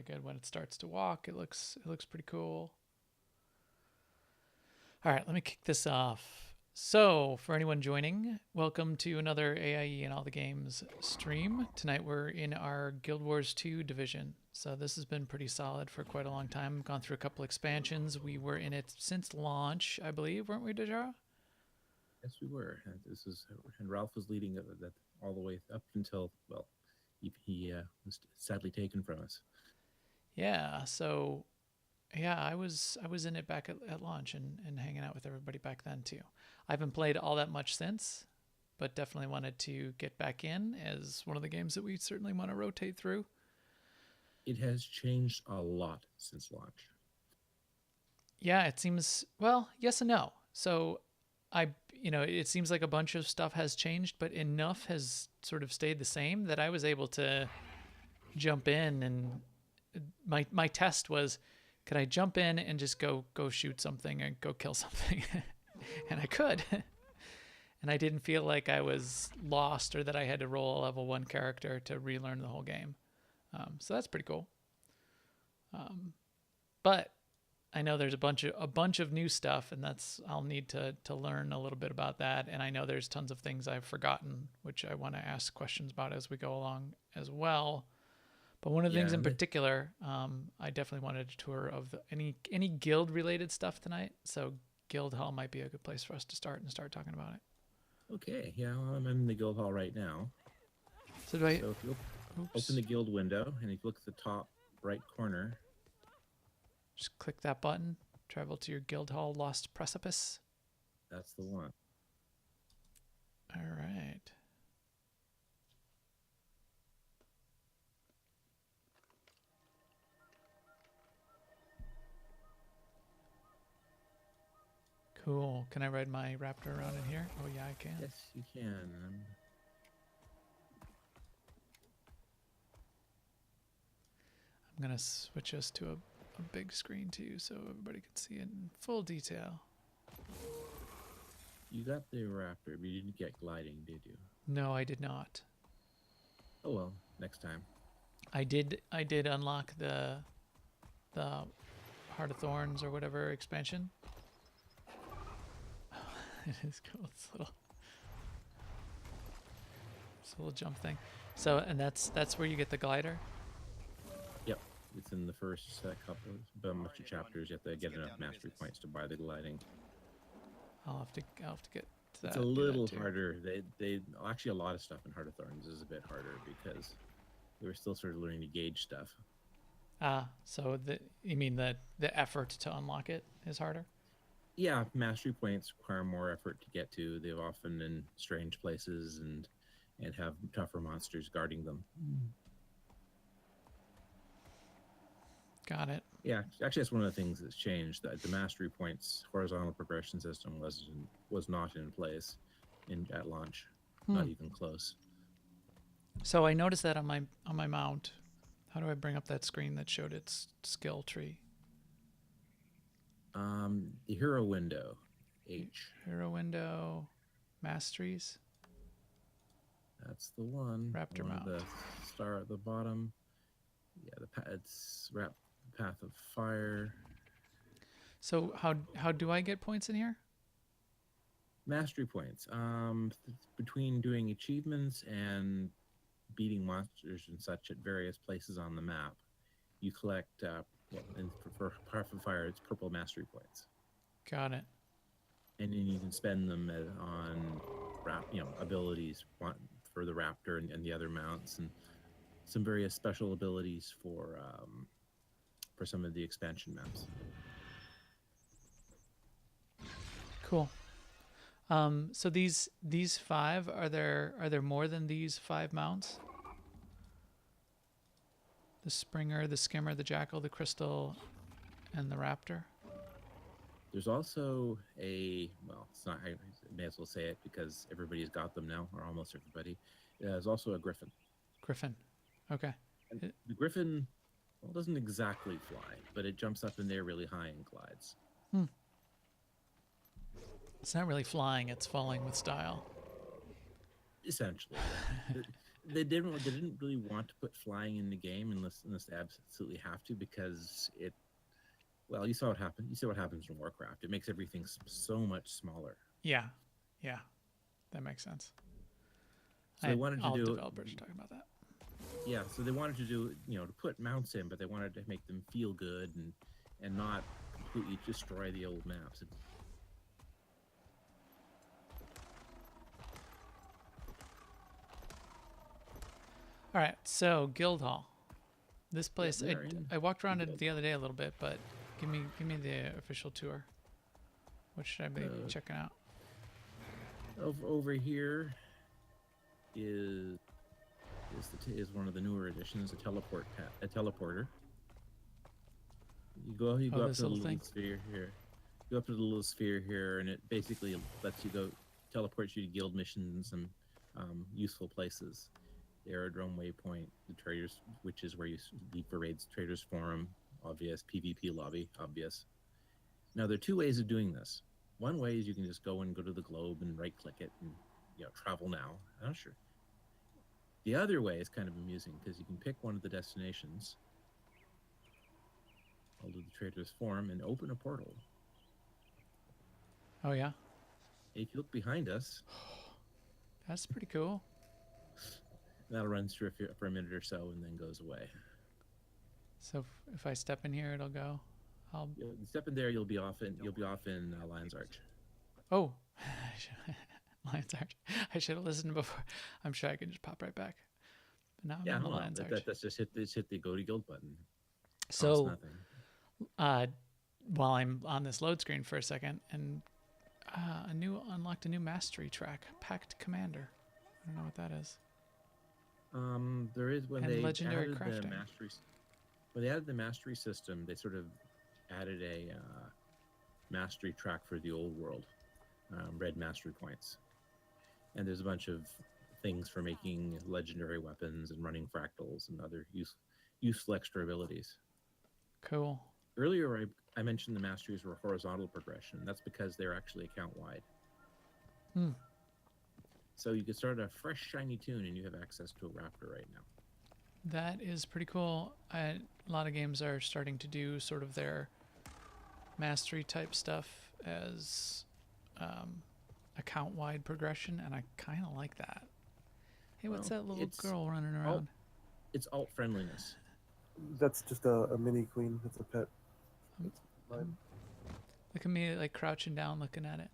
good. When it starts to walk, it looks pretty cool. All right, let me kick this off. So, for anyone joining, welcome to another AIE and All the Games stream. Tonight we're in our Guild Wars 2 division. So this has been pretty solid for quite a long time. Gone through a couple expansions. We were in it since launch, I believe, weren't we, Dejara? Yes, we were. And Ralph was leading that all the way up until, well, he was sadly taken from us. Yeah. So yeah, I was in it back at launch and hanging out with everybody back then too. I haven't played all that much since, but definitely wanted to get back in as one of the games that we certainly want to rotate through. It has changed a lot since launch. Yeah, it seems, well, yes and no. So it seems like a bunch of stuff has changed, but enough has sort of stayed the same that I was able to jump in, and my test was, could I jump in and just go shoot something and go kill something? And I could. And I didn't feel like I was lost or that I had to roll a level 1 character to relearn the whole game. So that's pretty cool. But I know there's a bunch of new stuff, and I'll need to learn a little bit about that. And I know there's tons of things I've forgotten, which I want to ask questions about as we go along as well. But one of the things in particular, I definitely wanted a tour of any guild related stuff tonight. So Guild Hall might be a good place for us to start talking about it. Okay, yeah, well, I'm in the guild hall right now. So if you open the guild window, and if you look at the top right corner, just click that button, travel to your Guild Hall Lost Precipice. That's the one. All right. Cool. Can I ride my raptor around in here? Oh, yeah, I can. Yes, you can. I'm going to switch us to a big screen, too, so everybody can see it in full detail. You got the raptor, but you didn't get gliding, did you? No, I did not. Oh, well, next time. I did unlock the Heart of Thorns or whatever expansion. It is cool. It's a little jump thing. So, and that's where you get the glider. Yep, it's in the first couple of chapters. You have to get enough mastery points to buy the gliding. I'll have to get to that. It's a little harder. They actually, a lot of stuff in Heart of Thorns is a bit harder because they were still sort of learning to gauge stuff. So you mean the effort to unlock it is harder? Yeah, mastery points require more effort to get to. They're often in strange places and have tougher monsters guarding them. Got it. Yeah, actually, that's one of the things that's changed. That the mastery points horizontal progression system was not in place at launch, not even close. So I noticed that on my mount. How do I bring up that screen that showed its skill tree? The hero window, H. Hero window, masteries. That's the one. Raptor mount. The star at the bottom. Yeah, it's Path of Fire. So how do I get points in here? Mastery points. Between doing achievements and beating monsters and such at various places on the map, you collect. And for Path of Fire, it's purple mastery points. Got it. And then you can spend them on abilities for the raptor and the other mounts, and some various special abilities for some of the expansion maps. Cool. So these 5, are there more than these 5 mounts? The Springer, the Skimmer, the Jackal, the Crystal, and the Raptor. There's also it's not. I may as well say it because everybody's got them now, or almost everybody. There's also a Griffin. Griffin. Okay. And the Griffin, doesn't exactly fly, but it jumps up in there really high and glides. It's not really flying; it's falling with style. Essentially, They didn't really want to put flying in the game unless they absolutely have to, because it, well, you saw what happened. You see what happens in Warcraft. It makes everything so much smaller. Yeah, yeah, that makes sense. So I they had wanted to all do, developers are talking about that. yeah. So they wanted to do, to put mounts in, but they wanted to make them feel good and not completely destroy the old maps. All right, so Guildhall. This Yeah, place, we are in I walked the around it guild. the other day a little bit, but give me the official tour. What should I be checking out? Over here is is one of the newer additions, a teleporter. You Oh, go up this to the little little thing. sphere here. Go up to the little sphere here, and it basically lets you go, teleports you to guild missions and some useful places. The aerodrome waypoint, the traders, which is where you leave for raids, traders forum, obvious, PvP lobby, obvious. Now there are two ways of doing this. One way is you can just go to the globe and right click it and travel now. I'm not sure. The other way is kind of amusing because you can pick one of the destinations. I'll do the traders forum and open a portal. Oh yeah, If you look behind us, that's pretty cool. that'll run through for a minute or so and then goes away. So if I step in here, it'll go. I'll. You'll step in there, you'll be off in Lion's Arch. Oh, Lion's Arch. I should have listened before. I'm sure I can just pop right back. But now I'm Yeah, in the hold on. Lion's Arch. That's just hit the go to guild button. Costs So, nothing. uh, while I'm on this load screen for a second, and unlocked a new mastery track, Pact Commander. I don't know what that is. There is when And they legendary added crafting. the mastery system, they sort of added a mastery track for the old world, red mastery points, and there's a bunch of things for making legendary weapons and running fractals and other useful extra abilities. Cool. Earlier, I mentioned the masteries were horizontal progression. That's because they're actually account wide. Hmm. So you can start a fresh, shiny tune, and you have access to a raptor right now. That is pretty cool. A lot of games are starting to do sort of their mastery type stuff as account wide progression, and I kind of like that. Hey, what's Well, that little it's girl running around? It's alt friendliness. That's just a mini queen. It's a pet. It's mine. Look at me like crouching down looking at it.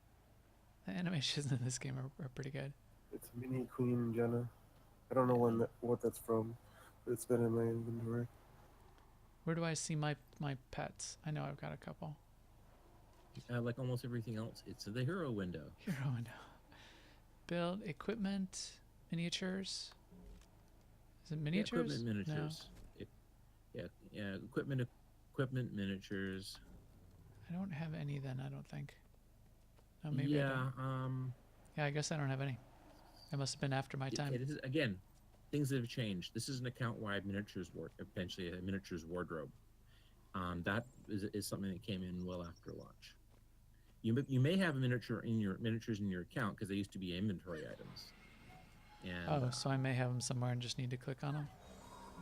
The animations in this game are pretty good. It's mini queen Jenna. I don't know what that's from, but it's been in my inventory. Where do I see my pets? I know I've got a couple. Like almost everything else, it's the hero window. Hero window. Build equipment, miniatures. Is it miniatures? Yeah, equipment miniatures. Yeah, equipment miniatures. I don't have any then, I don't think. No, maybe I Yeah, don't. Yeah, I guess I don't have any. That must have been after my time. It is, again, things have changed. This is an account-wide miniatures potentially a miniatures wardrobe. That is something that came in well after launch. You may have a miniatures in your account because they used to be inventory items. And So I may have them somewhere and just need to click on them.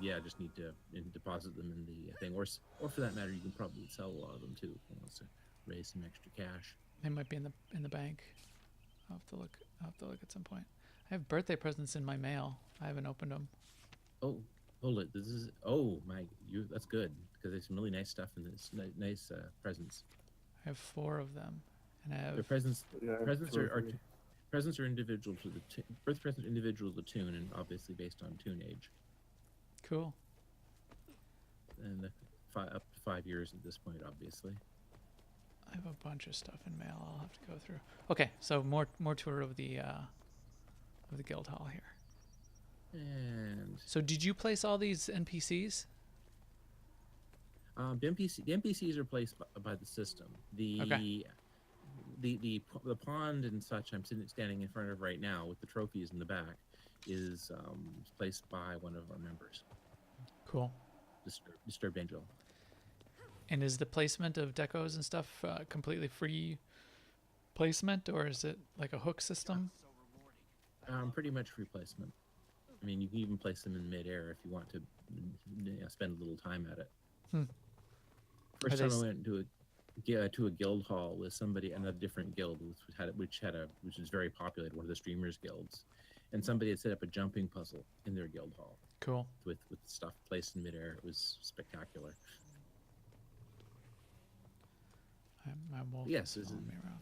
yeah, just need to deposit them in the thing, or for that matter, you can probably sell a lot of them too if one wants to raise some extra cash. They might be in the bank. I'll have to look at some point. I have birthday presents in my mail. I haven't opened them. Oh, hold it. That's good because there's some really nice stuff in this. Nice presents. I have 4 of them, and I The have presents Yeah, presents two or are three. presents are individual to the birth present individual to the tune, and obviously based on tune age, cool. and up to 5 years at this point, obviously. I have a bunch of stuff in mail. I'll have to go through. Okay, so more tour of the guild hall here. And So did you place all these NPCs? the NPCs are placed by the system. Okay. The pond and such I'm standing in front of right now with the trophies in the back is placed by one of our members, Cool. Disturbed Angel. And is the placement of decos and stuff completely free placement, or is it like a hook system? Pretty much free placement. I mean, you can even place them in midair if you want to spend a little time at it. Hmm. Are First they time I s- went to a guild hall with somebody, another different guild, which is very populated, one of the streamers guilds, and somebody had set up a jumping puzzle in their guild hall cool? with stuff placed in midair. It was spectacular. My wolf Yes, is following me around.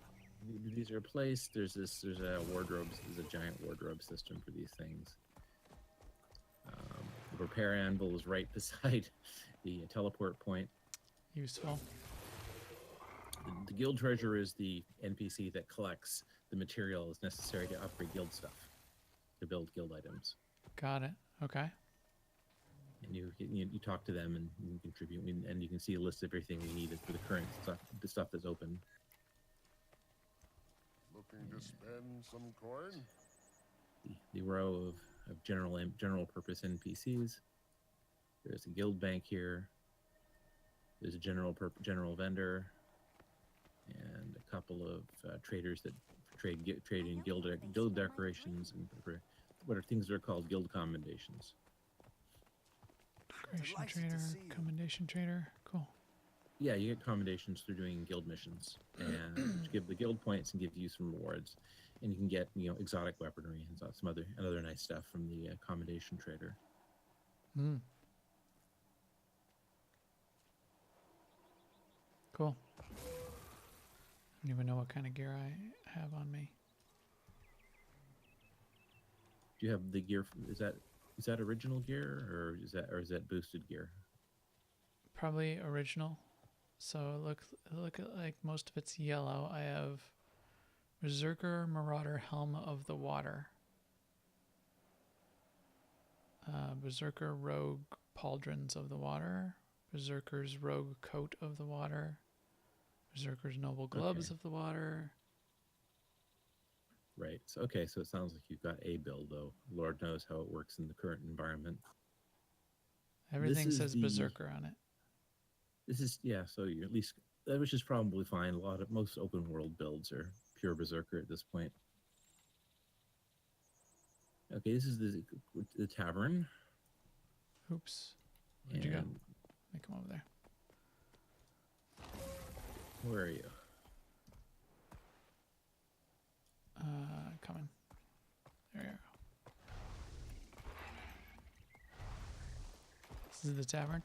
these are placed. There's a wardrobe. There's a giant wardrobe system for these things. The repair anvil is right beside the teleport point. Useful. The guild treasurer is the NPC that collects the materials necessary to upgrade guild stuff, to build guild items. Got it. Okay. And you talk to them and you contribute, and you can see a list of everything we needed for the current stuff, the stuff that's open. Looking to spend some coin? The row of general purpose NPCs. There's a guild bank here. There's a general vendor, and a couple of traders that trade in guild decorations and what are things that are called guild commendations. Decoration trader, commendation trader. Cool. Yeah, you get commendations through doing guild missions, and which give the guild points and give you some rewards, and you can get exotic weaponry and some other nice stuff from the commendation trader. Hmm. Cool. I don't even know what kind of gear I have on me. Do you have the gear? Is that original gear, or is that boosted gear? Probably original. So look at like most of it's yellow. I have Berserker Marauder Helm of the Water. Berserker Rogue Pauldrons of the Water. Berserker's Rogue Coat of the Water. Berserker's Noble Gloves of the Water. Right. So it sounds like you've got a build, though. Lord knows how it works in the current environment. Everything says Berserker on it. This is so you're at least which is probably fine. Most open world builds are pure Berserker at this point. Okay, this is the tavern. Oops. Where'd you go? Make him over there. Where are you? Coming. There you go. This is the tavern?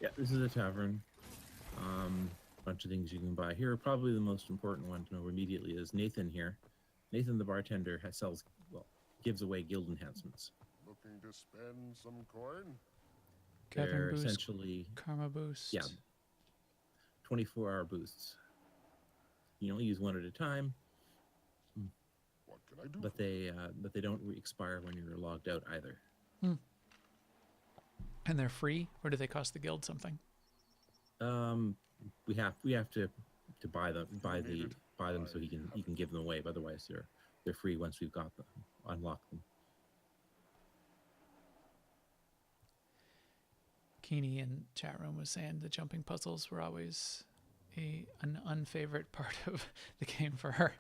Yeah, this is a tavern. Bunch of things you can buy here. Probably the most important one to know immediately is Nathan here. Nathan, the bartender, gives away guild enhancements. Looking to spend some coin? They're Boost, essentially Karma Boost. 24-hour boosts. You only use one at a time. What can I do? But they don't expire when you're logged out either. And they're free, or do they cost the guild something? We have to buy them so he can give them away. But otherwise, they're free once we've got them, unlocked them. Keeney in chat room was saying the jumping puzzles were always an unfavorite part of the game for her.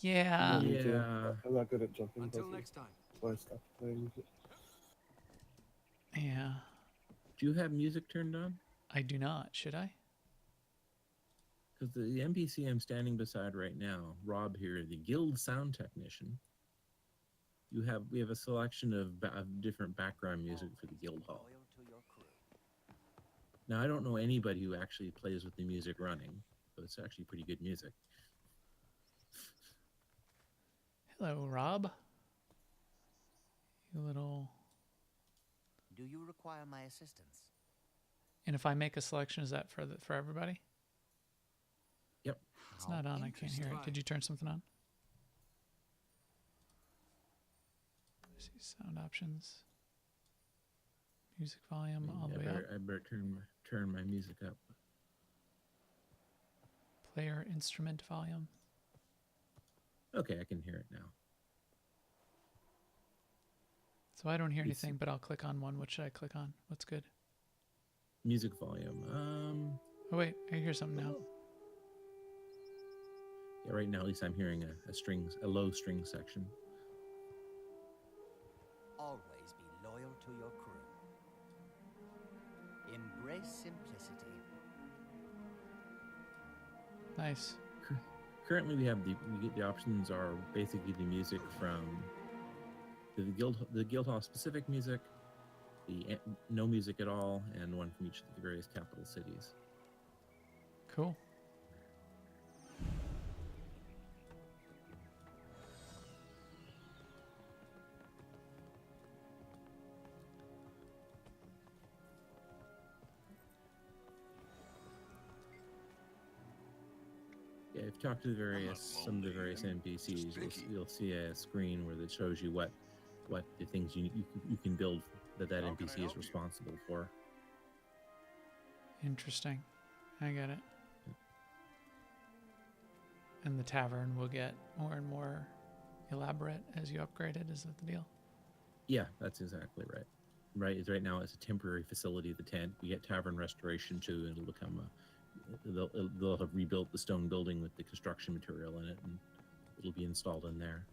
Yeah. Me too. I'm not good at jumping. Until next time. So I stopped playing it. Yeah. Do you have music turned on? I do not. Should I? Because the NPC I'm standing beside right now, Rob here, the guild sound technician, we have a selection of different background music for the guild hall. Now I don't know anybody who actually plays with the music running, but it's actually pretty good music. Hello, Rob. You little. Do you require my assistance? And if I make a selection, is that for everybody? Yep. It's not on. I can't hear it. Did you turn something on? I see sound options. Music volume all the way up. I better turn my music up. Player instrument volume. Okay, I can hear it now. So I don't hear anything, but I'll click on one. What should I click on? What's good? Music volume. Oh wait, I hear something now. Yeah, right now at least I'm hearing a low string section. always be loyal to your crew. Embrace simplicity. Nice. Currently, we get the options are basically the music from the guild hall specific music, no music at all, and one from each of the various capital cities. Cool. Yeah, if you talk to some of the various NPCs, you'll see a screen where that shows you what the things you can build that How can I NPC is help you? responsible for. Interesting. I get it. And the tavern will get more and more elaborate as you upgrade it. Is that the deal? Yeah, that's exactly right. Right now, it's a temporary facility. The tent. We get tavern restoration too. It'll become they'll have rebuilt the stone building with the construction material in it, and it'll be installed in there.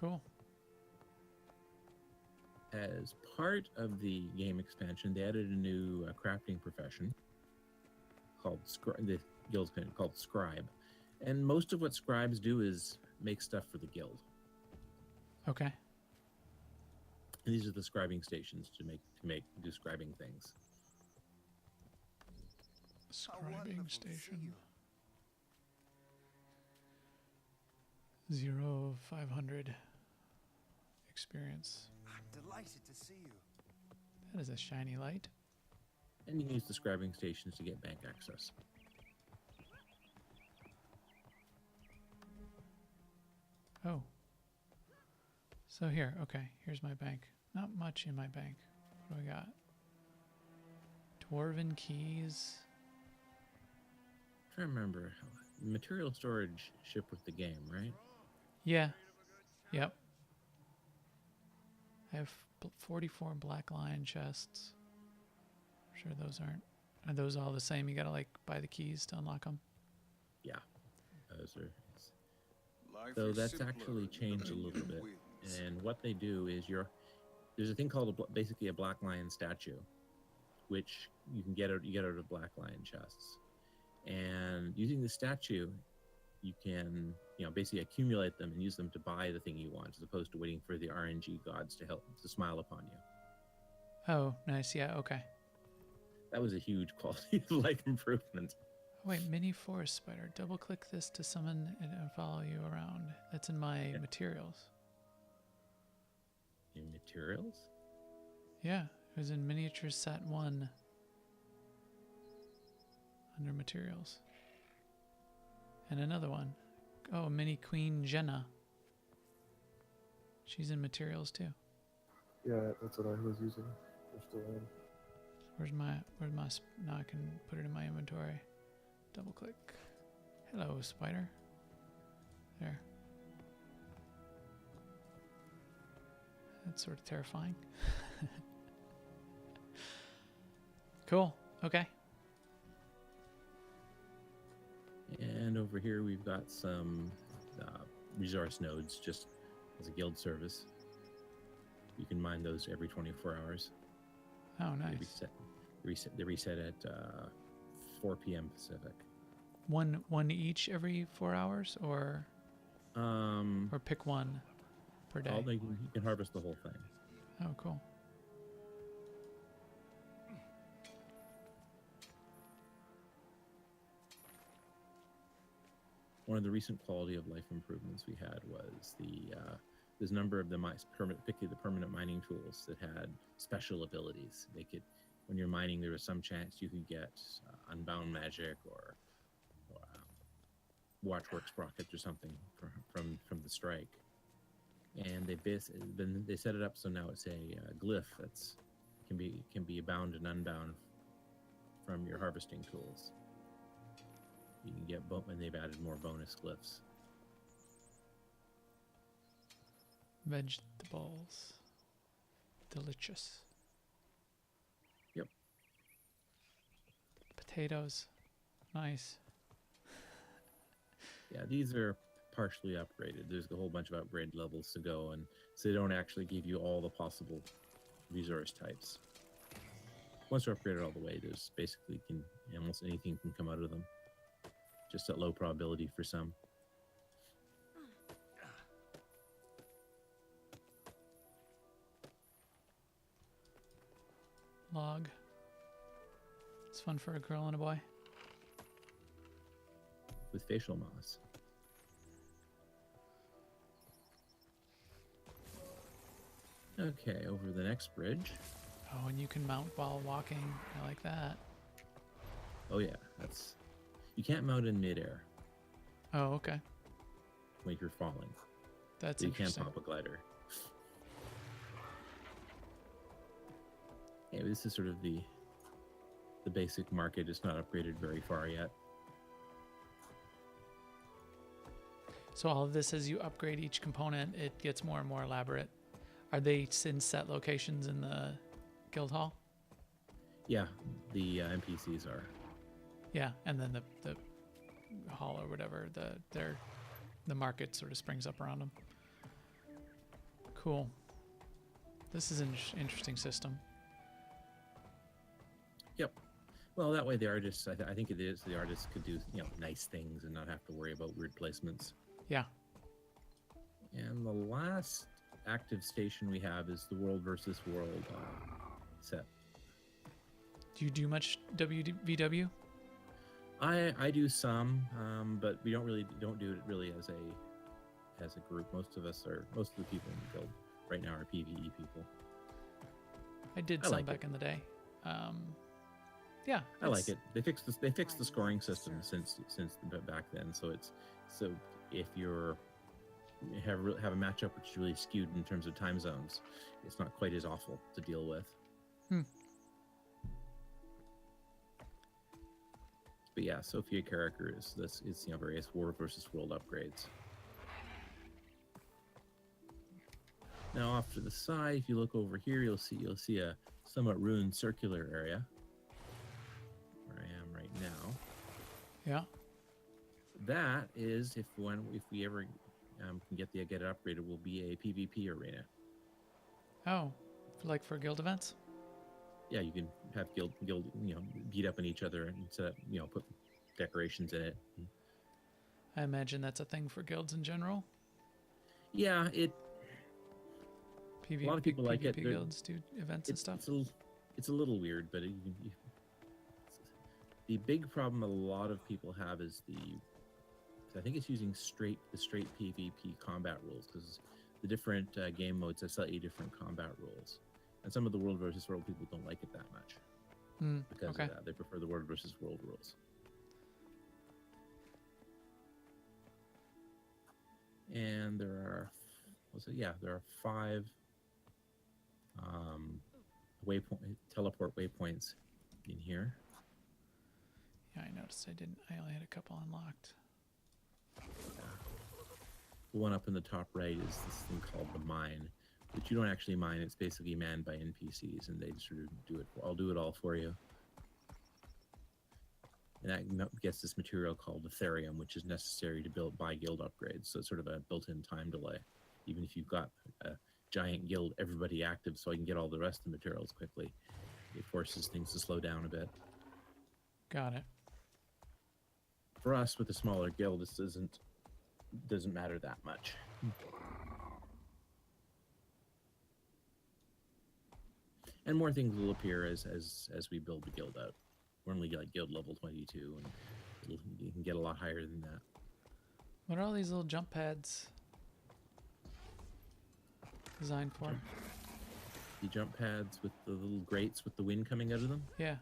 Cool. As part of the game expansion, they added a new crafting profession called the guild's called scribe, and most of what scribes do is make stuff for the guild. Okay. And these are the scribing stations to do scribing things. How wonderful Scribing to see station. you. 0 of 500 experience. I'm delighted to see you. That is a shiny light. And you can use the scribing stations to get bank access. Oh. So here, okay, here's my bank. Not much in my bank. What do we got? Dwarven keys. I'm trying to remember. Material storage ship with the game, right? Yeah. Yep. I have 44 black lion chests. I'm sure those aren't. Are those all the same? You gotta like buy the keys to unlock them. Yeah. Those are. Life So is that's simpler actually when changed a the little bit. wins. And what they do is there's a thing called basically a black lion statue, which you get out of black lion chests. And using the statue, you can basically accumulate them and use them to buy the thing you want, as opposed to waiting for the RNG gods to smile upon you. Oh, nice. Yeah, okay. That was a huge quality of life improvement. Oh, wait, mini forest spider. Double click this to summon it and follow you around. That's in my materials. In materials? Yeah, it was in miniature set 1 under materials. And another one. Oh, mini queen Jenna. She's in materials too. Yeah, that's what I was using. They're still in. Where's my now I can put it in my inventory. Double click. Hello, spider. There. That's sort of terrifying. Cool. Okay. And over here we've got some resource nodes just as a guild service. You can mine those every 24 hours. Oh, They nice. reset at 4 p.m. Pacific. One each every 4 hours, or pick one per day. You can harvest the whole thing. Oh, cool. One of the recent quality of life improvements we had was there's a number of particularly the permanent mining tools that had special abilities. They could, when you're mining, there was some chance you could get unbound magic or watchwork sprockets or something from the strike. And they set it up so now it's a glyph that's can be bound and unbound from your harvesting tools. You can get and they've added more bonus glyphs. Vegetables. Delicious. Yep. Potatoes. Nice. Yeah, these are partially upgraded. There's a whole bunch of upgrade levels to go, and so they don't actually give you all the possible resource types. Once you're upgraded all the way, there's basically almost anything can come out of them. Just at low probability for some. Log. It's fun for a girl and a boy. With facial moss. Okay, over the next bridge. Oh, and you can mount while walking. I like that. Oh yeah, you can't mount in midair Oh, okay. when you're falling. That's So you can't interesting. pop a glider. Yeah, this is sort of the basic market. It's not upgraded very far yet. So all of this, as you upgrade each component, it gets more and more elaborate. Are they in set locations in the guild hall? Yeah, the NPCs are. Yeah, and then the hall or whatever, the market sort of springs up around them. Cool. This is an interesting system. Yep. Well, that way the artists, I think it is, the artists could do, nice things and not have to worry about weird placements. Yeah. And the last active station we have is the World versus World set. Do you do much WVW? I do some, but we don't do it really as a group. Most of the people in the guild right now are PvE people. I did I some like back it. in the day. Yeah. I like it. They fixed the scoring system since back then. So if you have a matchup which is really skewed in terms of time zones, it's not quite as awful to deal with. But yeah, Sophia character is various War versus World upgrades. Now off to the side, if you look over here, you'll see a somewhat ruined circular area where I am right now. Yeah. That is if we ever can get it upgraded, will be a PvP arena. Oh, like for guild events? Yeah, you can have guild beat up on each other and set up, put decorations in it. I imagine that's a thing for guilds in general. Yeah, a lot of people like it. PvP guilds do events and stuff. It's a little weird, but the big problem a lot of people have is I think it's using the straight PvP combat rules, because the different game modes have slightly different combat rules, and some of the World versus World people don't like it that much because of that. They prefer the World versus World rules. And there are 5 teleport waypoints in here. Yeah, I noticed I only had a couple unlocked. The one up in the top right is this thing called the mine, which you don't actually mine. It's basically manned by NPCs, and they sort of do it. I'll do it all for you. And that gets this material called Ethereum, which is necessary to buy guild upgrades. So it's sort of a built-in time delay. Even if you've got a giant guild, everybody active, so I can get all the rest of the materials quickly, it forces things to slow down a bit. Got it. For us, with a smaller guild, this doesn't matter that much. And more things will appear as we build the guild out. We're only like guild level 22, and you can get a lot higher than that. What are all these little jump pads designed for? The jump pads with the little grates with the wind coming out of them. Yeah.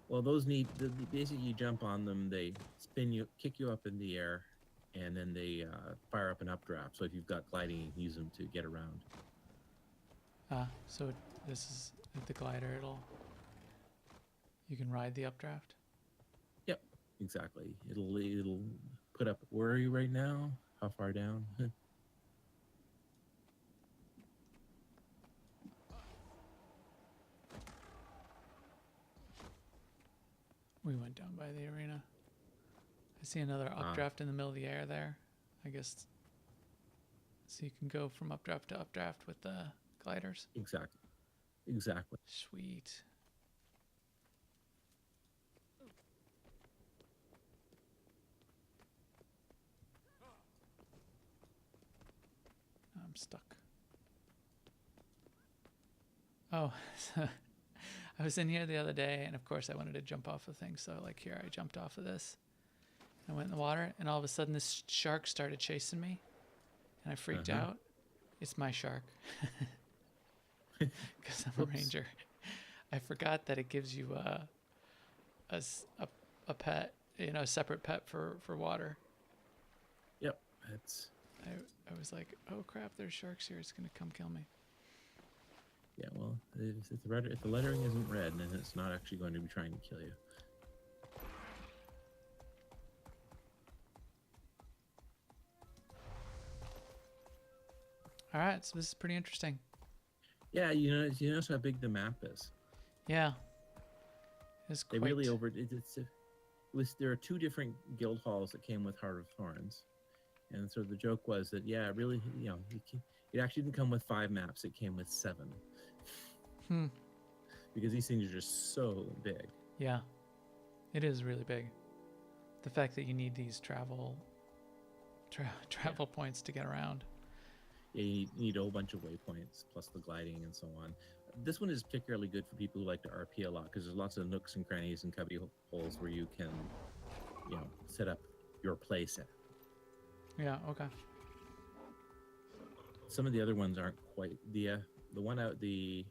Well, those basically you jump on them, they spin you, kick you up in the air, and then they fire up an updraft. So if you've got gliding, you can use them to get around. So this is the glider. You can ride the updraft. Yep, exactly. It'll put up. Where are you right now? How far down? We went down by the arena. I see another Ah. updraft in the middle of the air there. I guess so you can go from updraft to updraft with the gliders. Exactly. Exactly. Sweet. I'm stuck. Oh, so I was in here the other day, and of course I wanted to jump off of things. So like here, I jumped off of this. I went in the water, and all of a sudden this shark started chasing me, and I freaked Uh-huh. out. It's my shark, because I'm a Whoops. ranger. I forgot that it gives you a pet, you know, a separate pet for water. Yep. It's I was like, oh crap, there's sharks here. It's gonna come kill me. yeah. Well, if the lettering isn't red, then it's not actually going to be trying to kill you. All right, so this is pretty interesting. Yeah, you notice how big the map is. Yeah, it's They quite. really there are 2 different guild halls that came with Heart of Thorns, and so the joke was that really, it actually didn't come with 5 maps; it came with 7. Hmm. Because these things are just so big. Yeah, it is really big. The fact that you need these travel points to get around. Yeah, you need a whole bunch of waypoints plus the gliding and so on. This one is particularly good for people who like to RP a lot because there's lots of nooks and crannies and cubby holes where you can, set up your place at. Yeah. Okay. Some of the other ones aren't quite the one out the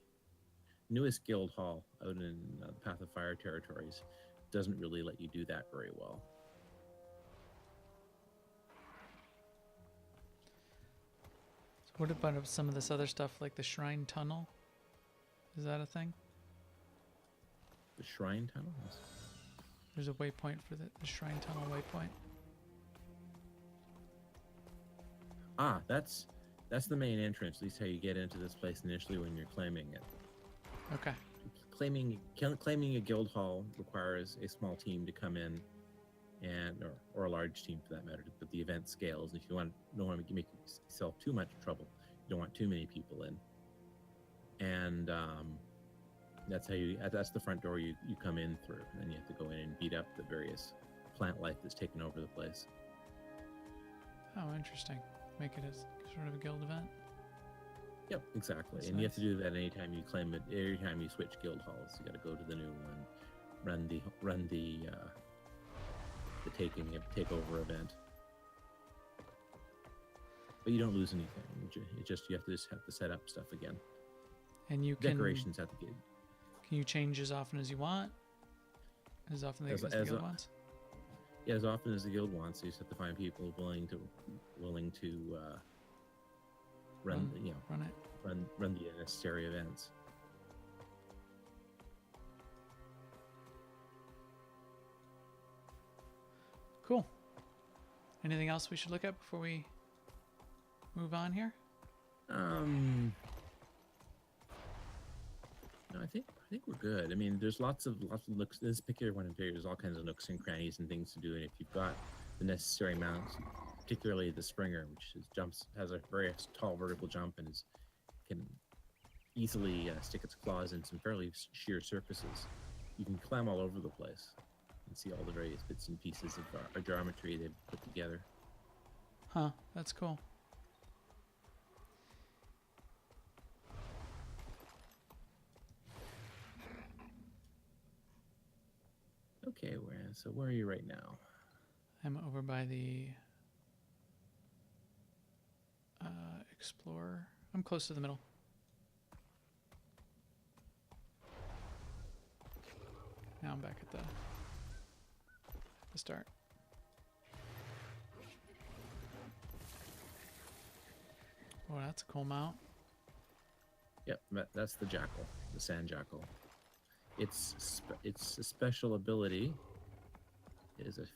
newest guild hall out in Path of Fire territories doesn't really let you do that very well. So what about some of this other stuff like the Shrine Tunnel? Is that a thing? The Shrine Tunnels. There's a waypoint for the Shrine Tunnel waypoint. Ah, that's the main entrance. At least how you get into this place initially when you're claiming it. Okay. Claiming a guild hall requires a small team to come in, or a large team for that matter. But the event scales. If you don't want to make yourself too much trouble, you don't want too many people in. And that's the front door you come in through, and then you have to go in and beat up the various plant life that's taken over the place. Oh, interesting. Make it as sort of a guild event. Yep, exactly. That's and you have to nice. do that anytime you claim it. Every time you switch guild halls, you got to go to the new one, run the takeover event. But you don't lose anything. You have to set up stuff again. And you can Decorations at the gate. Can you change as often as you want? As often as the guild wants? Yeah, as often as the guild wants. You just have to find people willing to run the necessary events. Cool. Anything else we should look at before we move on here? No, I think we're good. I mean, there's lots of nooks. This particular one in here, there's all kinds of nooks and crannies and things to do. And if you've got the necessary mounts, particularly the Springer, which has a very tall vertical jump and can easily stick its claws in some fairly sheer surfaces, you can climb all over the place and see all the various bits and pieces of our geometry they've put together. Huh, that's cool. Okay, where are you right now? I'm over by the Explorer. I'm close to the middle. Now I'm back at the start. Oh, that's a cool mount. Yep, that's the Jackal, the Sand Jackal. Its special ability is a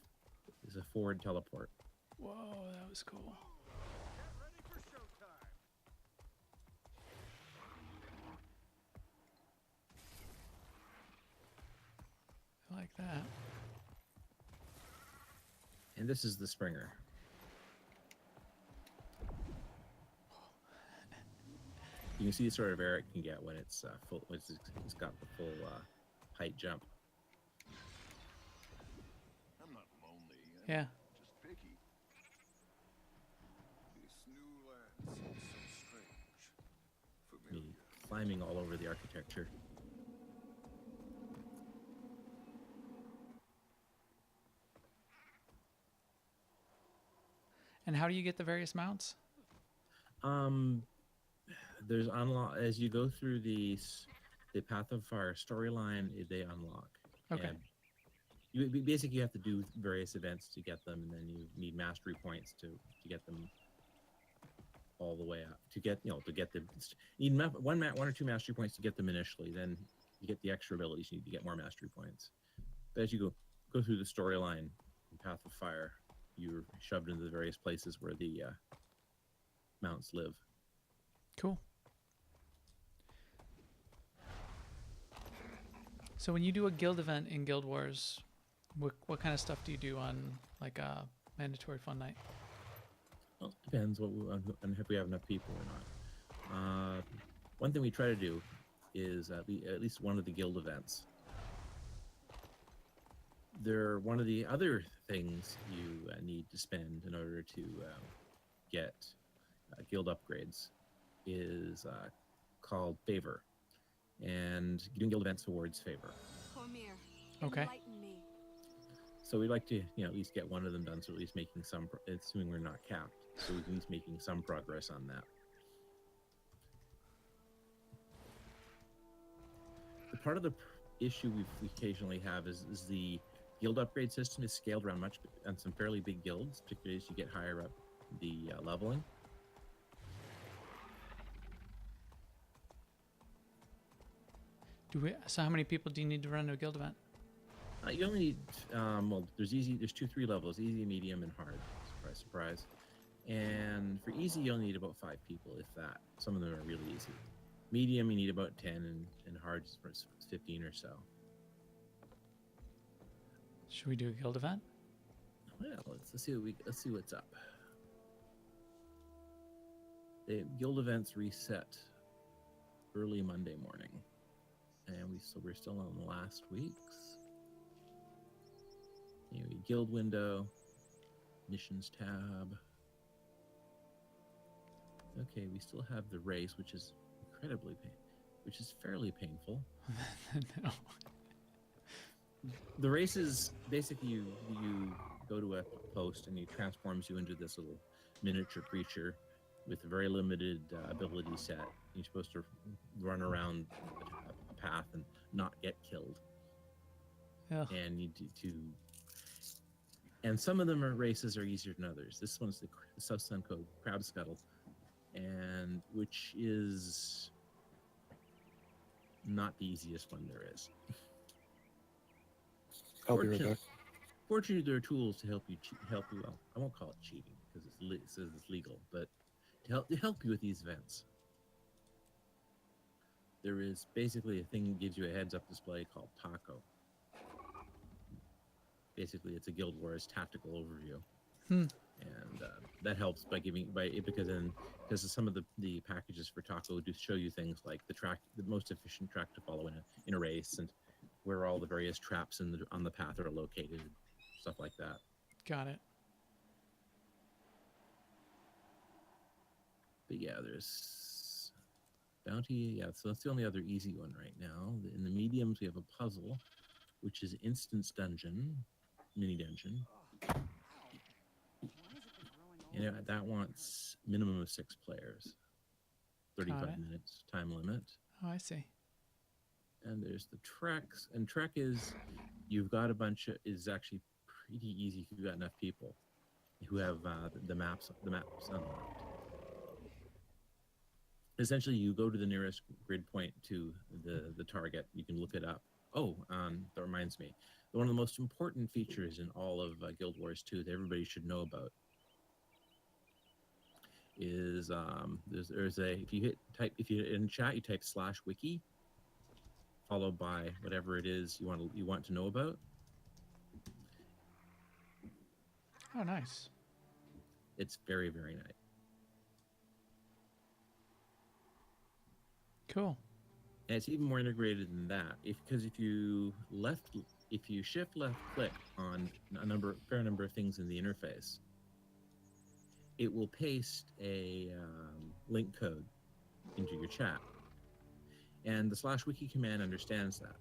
forward teleport. Whoa, that was cool. Get ready for showtime. I like that. And this is the Springer. You can see the sort of air it can get when it's full. When it's got the full height jump. I'm not lonely. Yeah. Just picky. This new land seems so strange. Me Familiar. climbing all over the architecture. And how do you get the various mounts? There's unlock as you go through the Path of Fire storyline. They unlock. Okay. And basically you have to do various events to get them, and then you need mastery points to get them all the way up. To get them, you need one or two mastery points to get them initially. Then you get the extra abilities. You need to get more mastery points. But as you go through the storyline in Path of Fire, you're shoved into the various places where the mounts live. Cool. So when you do a guild event in Guild Wars, what kind of stuff do you do on like a mandatory fun night? Well, it depends on if we have enough people or not. One thing we try to do is at least one of the guild events. One of the other things you need to spend in order to get guild upgrades is called favor, and doing guild events awards favor. Cormier, Okay. enlighten me. So we'd like to, at least get one of them done. So at least making some, assuming we're not capped, so we can at least making some progress on that. The part of the issue we occasionally have is the guild upgrade system is scaled around on some fairly big guilds, particularly as you get higher up the leveling. So how many people do you need to run a guild event? You only need, there's 3 levels: easy, medium, and hard. Surprise, surprise. And for easy, you'll need about 5 people, if that. Some of them are really easy. Medium, you need about 10, and hard is for 15 or so. Should we do a guild event? Well, let's see what's up. The guild events reset early Monday morning, and we're still on the last weeks. Anyway, guild window, missions tab. Okay, we still have the race, which is fairly painful. No. The race is basically you go to a post and it transforms you into this little miniature creature with a very limited ability set. You're supposed to run around a path and not get killed. Yeah. And and some of them races are easier than others. This one's the South Sun Code Crab Scuttle, and which is not the easiest one there is. I'll be right back. Fortunately, there are tools to help you. Well, I won't call it cheating because it says it's legal, but to help you with these events. There is basically a thing that gives you a heads-up display called Taco. Basically, it's a Guild Wars tactical overview, and that helps because some of the packages for Taco do show you things like the most efficient track to follow in a race, and where all the various traps on the path are located, stuff like that. Got it. But yeah, there's bounty. Yeah, so that's the only other easy one right now. In the mediums, we have a puzzle, which is Instance Dungeon, mini dungeon. That wants minimum of 6 players, 35 minutes time limit. Oh, I see. And there's the treks, and trek is is actually pretty easy if you've got enough people who have the maps unlocked. Essentially, you go to the nearest grid point to the target. You can look it up. Oh, that reminds me. One of the most important features in all of Guild Wars 2 that everybody should know about is if you in chat you type /wiki followed by whatever it is you want to know about. Oh, nice. It's very, very nice. Cool. And it's even more integrated than that. Because if you shift left click on fair number of things in the interface, it will paste a link code into your chat, and the /wiki command understands that.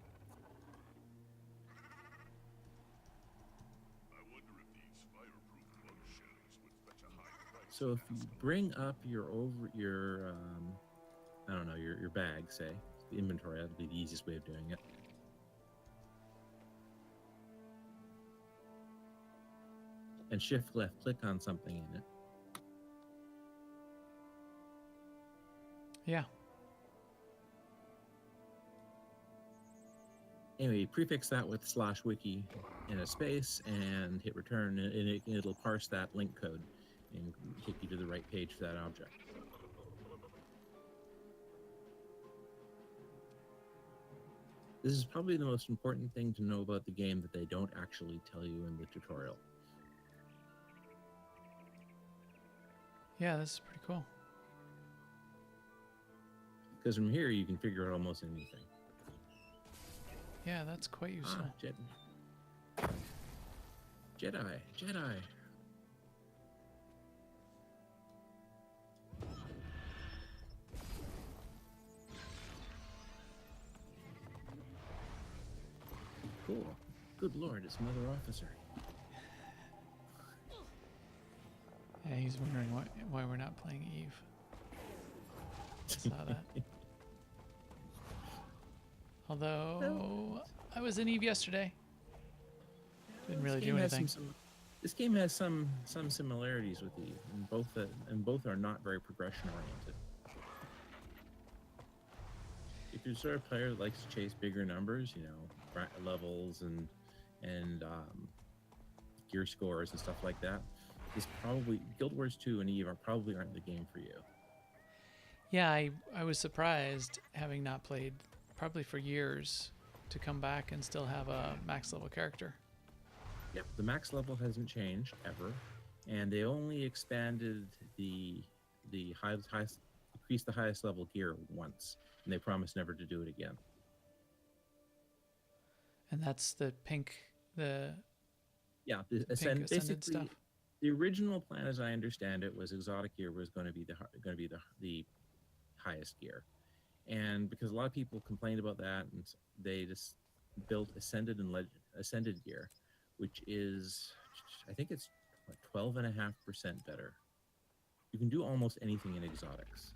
I wonder if these fireproof bug shells would fetch a high price. So if you bring up your I don't know, your bag, say the inventory, that'd be the easiest way of doing it. And shift left click on something in it. Yeah. Anyway, prefix that with /wiki in a space and hit return, and it'll parse that link code and take you to the right page for that object. This is probably the most important thing to know about the game that they don't actually tell you in the tutorial. Yeah, this is pretty cool. Because from here, you can figure out almost anything. Yeah, that's quite useful. Jedi. Cool. Good lord, it's another officer. Yeah, he's wondering why we're not playing Eve. I saw that. Although I was in Eve yesterday. Didn't really do anything. This game has some similarities with Eve, and both are not very progression oriented. If you're the sort of player that likes to chase bigger numbers, levels and gear scores and stuff like that, Guild Wars 2 and Eve probably aren't the game for you. Yeah, I was surprised, having not played probably for years, to come back and still have a max level character. Yep, the max level hasn't changed ever, and they only expanded the highest, increased the highest level gear once, and they promised never to do it again. And that's the pink, Ascended ascended stuff. The original plan, as I understand it, was exotic gear was going to be the highest gear, and because a lot of people complained about that, and they just built ascended gear, which is, I think it's 12.5% better. You can do almost anything in exotics.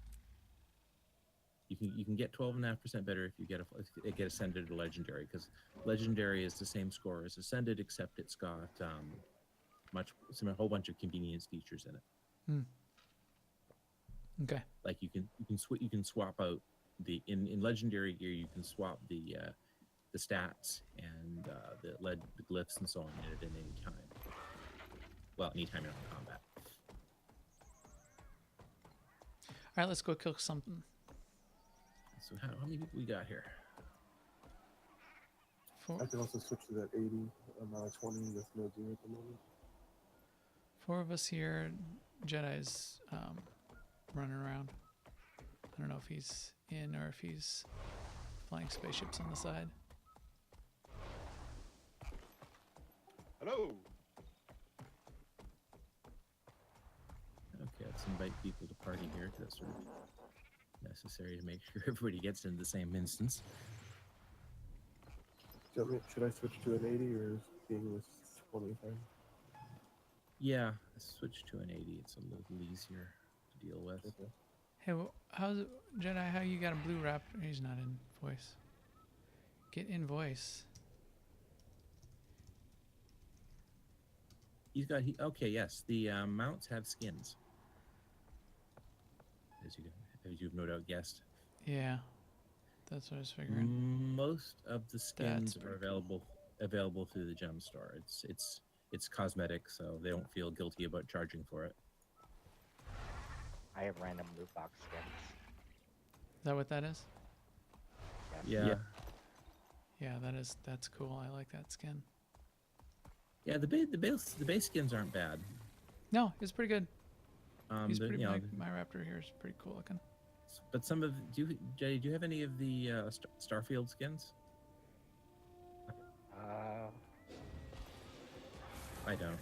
You can get 12.5% better if you get ascended or legendary, because legendary is the same score as ascended, except it's got a whole bunch of convenience features in it. Okay. Like you can swap out in legendary gear, you can swap the stats and the glyphs and so on in it at any time. Well, anytime you're in combat. All right, let's go kill something. So how many people we got here? I can also switch to that 80. I'm at 20. That's no gear at the moment. 4 of us here. Jedi's running around. I don't know if he's in or if he's flying spaceships on the side. Hello. Okay, let's invite people to party here, because that's sort of necessary to make sure everybody gets into the same instance. Should I switch to an 80 or is being with 25? Yeah, switch to an 80. It's a little easier to deal with. Okay. Hey, how's it, Jedi? How you got a blue wrap? He's not in voice. Get in voice. Okay, yes. The mounts have skins, as you've no doubt guessed. Yeah, that's what I was figuring. Most of the skins That's are pretty cool. available through the gem store. It's cosmetic, so they don't feel guilty about charging for it. I have random loot box skins. Is that what that is? Yeah. Yeah, that's cool. I like that skin. Yeah, the base skins aren't bad. No, it's pretty good. He's The, pretty. you know, My raptor here is pretty cool looking. but some of Jay, do you have any of the Starfield skins? Uh, I don't.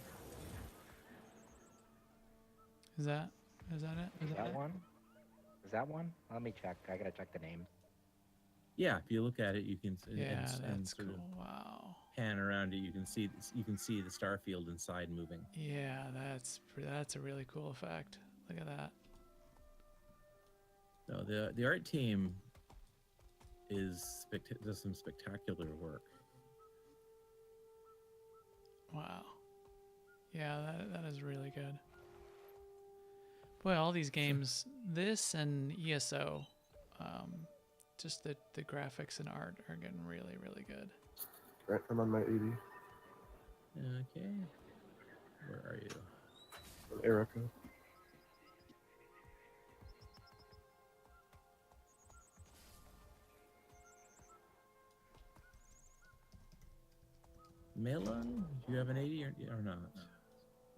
Is that it? Is that it? one? Is that one? Let me check. I gotta check the names. Yeah, if you look at it, you can Yeah, and that's sort cool. of Wow. pan around it. You can see the Starfield inside moving. Yeah, that's a really cool effect. Look at that. No, the art team does some spectacular work. Wow. Yeah, that is really good. Boy, all these games, this and ESO, just the graphics and art are getting really, really good. Right, I'm on my 80. Okay, where are you? Erica. Melon, do you have an 80 or not?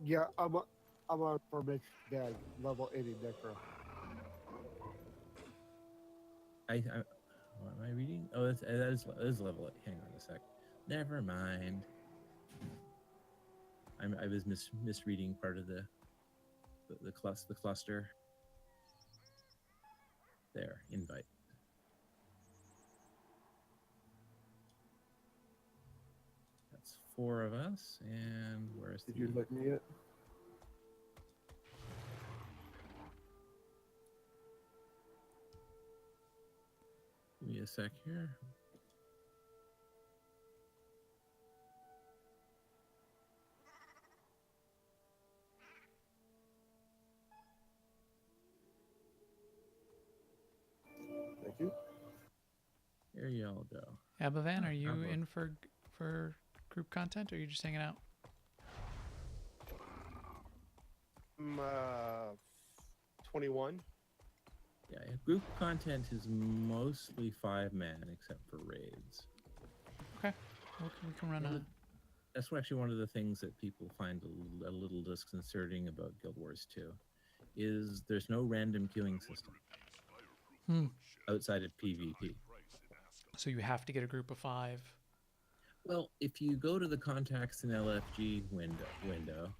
Yeah, I'm on for mixed bag, level 80 necro. What am I reading? Oh, that is level 8. Hang on a sec. Never mind. I was misreading part of the cluster. There, invite. That's 4 of us, and where's Did the? you let me yet? Give me a sec here. Thank you. Here y'all go. Abavan, Oh, are you bravo. in for group content, or are you just hanging out? I'm 21. Yeah, group content is mostly 5-man except for raids. Okay, we can run a. That's actually one of the things that people find a little disconcerting about Guild Wars 2 is there's no random queuing system Hmm. outside of PvP. So you have to get a group of 5. Well, if you go to the contacts in LFG window,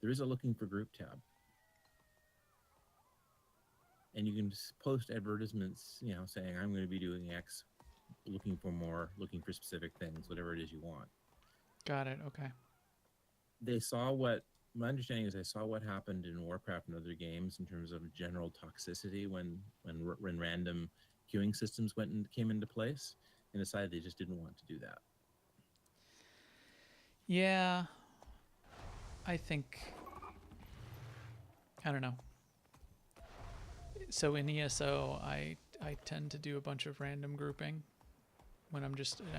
there is a looking for group tab. And you can just post advertisements, saying I'm going to be doing X, looking for more, looking for specific things, whatever it is you want. Got it. Okay. My understanding is they saw what happened in Warcraft and other games in terms of general toxicity when random queuing systems came into place, and decided they just didn't want to do that. Yeah, I think. I don't know. So in ESO, I tend to do a bunch of random grouping when I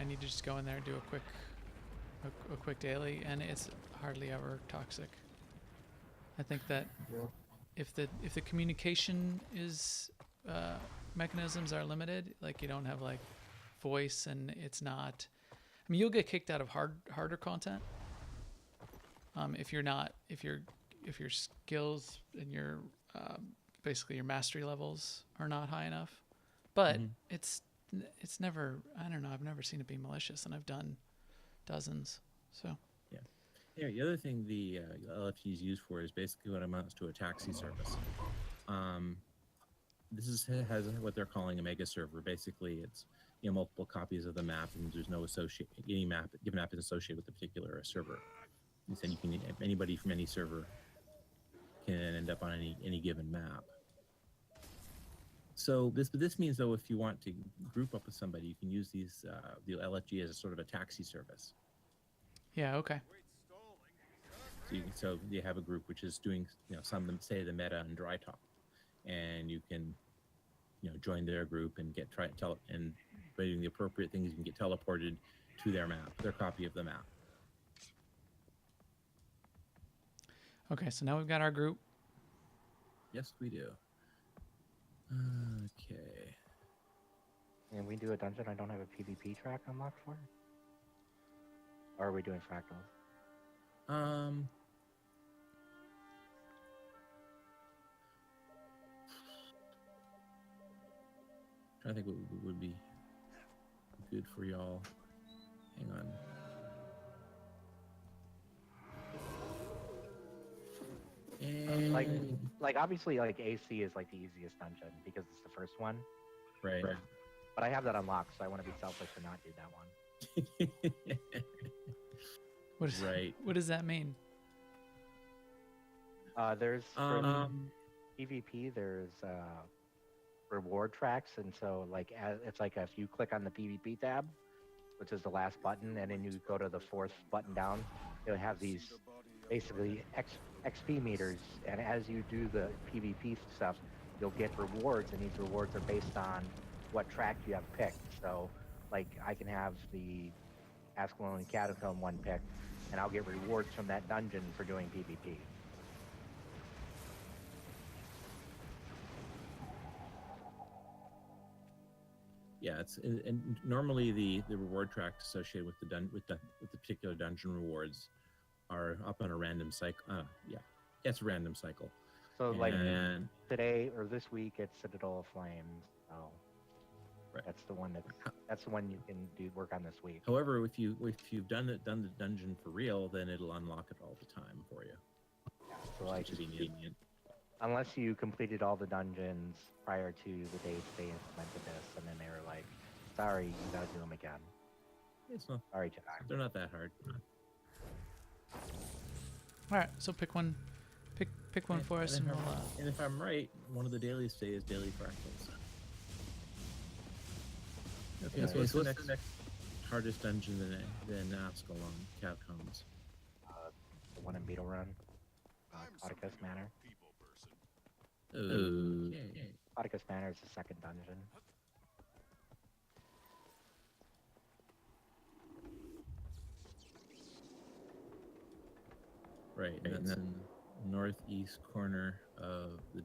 need to just go in there and do a quick daily, and it's hardly ever toxic. I think that Yeah. if the communication is mechanisms are limited, like you don't have like voice, and it's not. I mean, you'll get kicked out of harder content if your skills and your basically your mastery levels are not high enough. But Mhm. it's never. I don't know. I've never seen it be malicious, and I've done dozens. So. Yeah, the other thing the LFG is used for is basically what amounts to a taxi service. Has what they're calling a mega server. Basically, it's multiple copies of the map, and there's no given map is associated with a particular server. And so anybody from any server can end up on any given map. So this means though, if you want to group up with somebody, you can use the LFG as a sort of a taxi service. Yeah. Okay. So you have a group which is doing say the meta and dry top, and you can join their group and and by doing the appropriate things, you can get teleported to their copy of the map. Okay. So now we've got our group. Yes, we do. Okay. And we do a dungeon I don't have a PvP track unlocked for. Or are we doing fractals? Um, trying to think what would be good for y'all. Hang on. Like, And obviously, like AC is like the easiest dungeon because it's the first one. right. But I have that unlocked, so I want to be selfish and not do that one. What is, Right. What does that mean? There's for Um, PvP, there's reward tracks, and so like it's like if you click on the PvP tab, which is the last button, and then you go to the fourth button down, it'll have these basically XP meters, and as you do the PvP stuff, you'll get rewards, and these rewards are based on what track you have picked. So, like, I can have the Ascalon Catacomb one picked, and I'll get rewards from that dungeon for doing PvP. yeah, it's and normally the reward tracks associated with with the particular dungeon rewards are up on a random cycle. Yeah, it's a random cycle. So, like And today or this week, it's Citadel of Flames. So right. that's the one that's the one you can do work on this week. However, if you've done the dungeon for real, then it'll unlock it all the time for you. So like, Which is convenient. unless you completed all the dungeons prior to the date they implemented this, and then they were like, "Sorry, you gotta do them again." It's not. Sorry, Jedi. They're not that hard. All right, so pick one. Pick one for us, and we'll. And if I'm right, one of the dailies today is daily fractals. Okay, so what's the next hardest dungeon than Ascalon Catacombs? The one in Beetle Run, Poticus Manor. People person. Okay. Poticus Manor is the second dungeon. Right, and that's in the northeast corner of the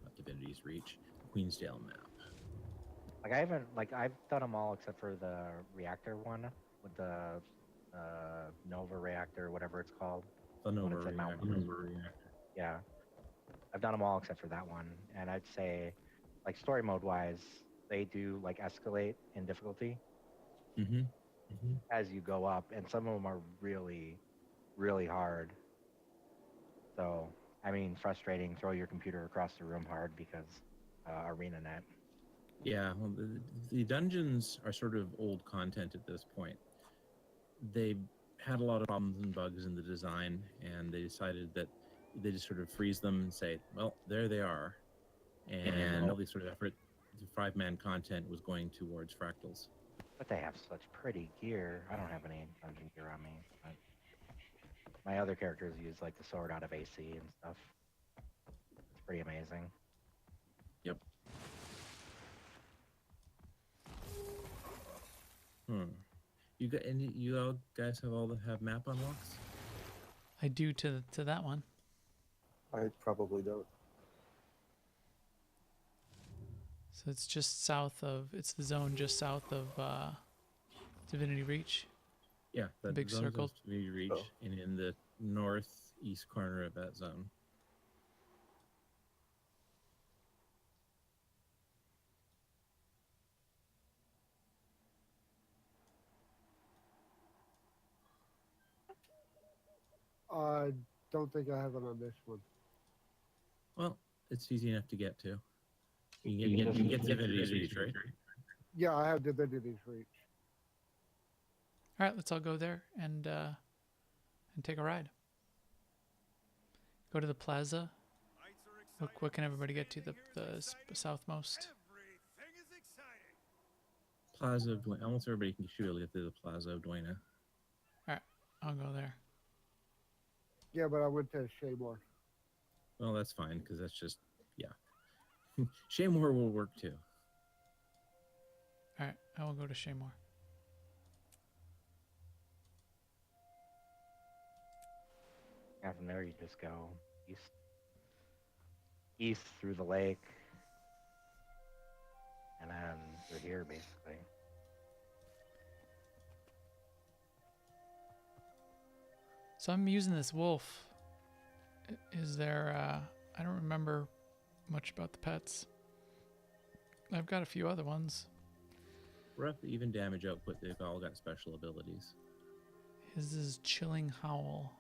not Divinity's Reach, Queensdale map. Like I've done them all except for the reactor one with the Nova reactor, whatever it's called. The Nova it's in Mount reactor. Yeah, I've done them all except for that one, and I'd say, like story mode wise, they do like escalate in difficulty as you go up, and some of them are really, really hard. So I mean, frustrating. Throw your computer across the room hard because ArenaNet. Yeah, well, the dungeons are sort of old content at this point. They had a lot of problems and bugs in the design, and they decided that they just sort of freeze them and say, well, there they are. And all the sort of effort, the 5-man content was going towards fractals. But they have such pretty gear. I don't have any dungeon gear on me. But my other characters use like the sword out of AC and stuff. It's pretty amazing. Yep. You all guys have map unlocks? I do to that one. I probably don't. So it's just south of. It's the zone just south of Divinity Reach. Yeah, that big zone's circle. to be reached, and in the northeast corner of that zone. I don't think I have it on this one. Well, it's easy enough to get to. You can get to Divinity's Reach, right? Yeah, I have Divinity's Reach. All right, let's all go there and take a ride. Go to the plaza. What can everybody get to? The southmost. Everything is exciting. Plaza of Duena. Almost everybody can surely get to the Plaza of Duena. All right, I'll go there. Yeah, but I went to Shaymore. Well, that's fine, because that's just, yeah. Shaymore will work too. All right, I will go to Shaymore. And from there you just go east through the lake, and then you're here basically. So I'm using this wolf. Is there, I don't remember much about the pets. I've got a few other ones. Rough, even damage output, they've all got special abilities. His is Chilling Howl.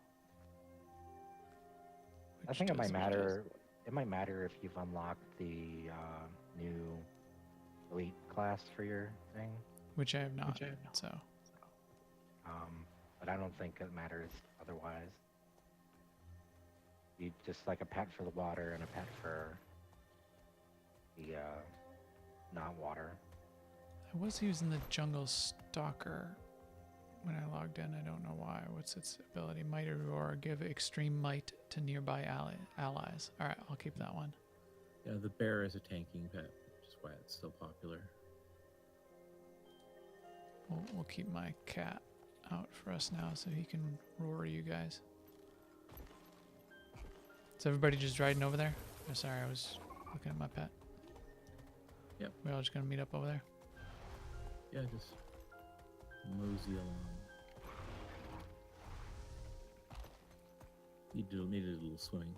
I which think it does might what it does. matter. It might matter if you've unlocked the new elite class for your thing. Which I have not. So But I don't think it matters otherwise. You just like a pet for the water and a pet for the not water. I was using the Jungle Stalker when I logged in. I don't know why. What's its ability? Might or Roar. Give extreme might to nearby allies. All right, I'll keep that one. Yeah, the bear is a tanking pet, which is why it's so popular. We'll keep my cat out for us now so he can roar you guys. Is everybody just riding over there? Oh, sorry, I was looking at my pet. Yep. We're all just gonna meet up over there. Yeah, just mosey along. Needed a little swimming.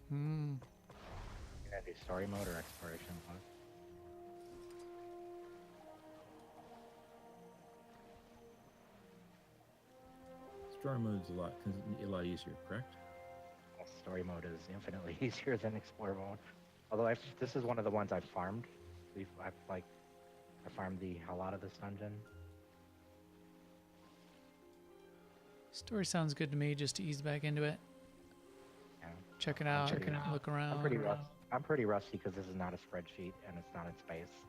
Hmm. Can I do story mode or exploration mode? Story mode's a lot easier, correct? Well, story mode is infinitely easier than explore mode. Although this is one of the ones I've farmed. I farmed the hell out of this dungeon. Story sounds good to me. Just to ease back into it. Yeah. Check it out. Look around. I'm pretty rusty because this is not a spreadsheet and it's not in space.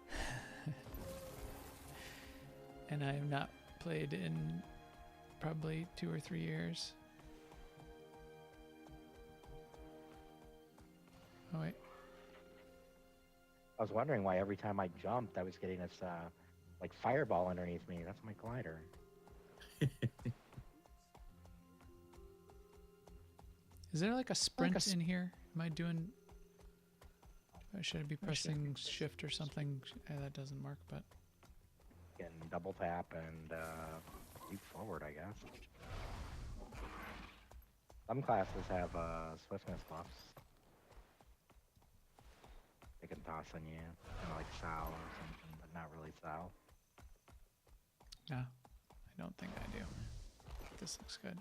And I have not played in probably 2 or 3 years. Oh wait. I was wondering why every time I jumped, I was getting this like fireball underneath me. That's my glider. Is there like a sprint in here? Am I doing? Should I be pressing shift or something? That doesn't work, but You can double tap and leap forward, I guess. Some classes have swiftness buffs. They can toss on you, kind of like Sal or something, but not really Sal. no, I don't think I do. This looks good.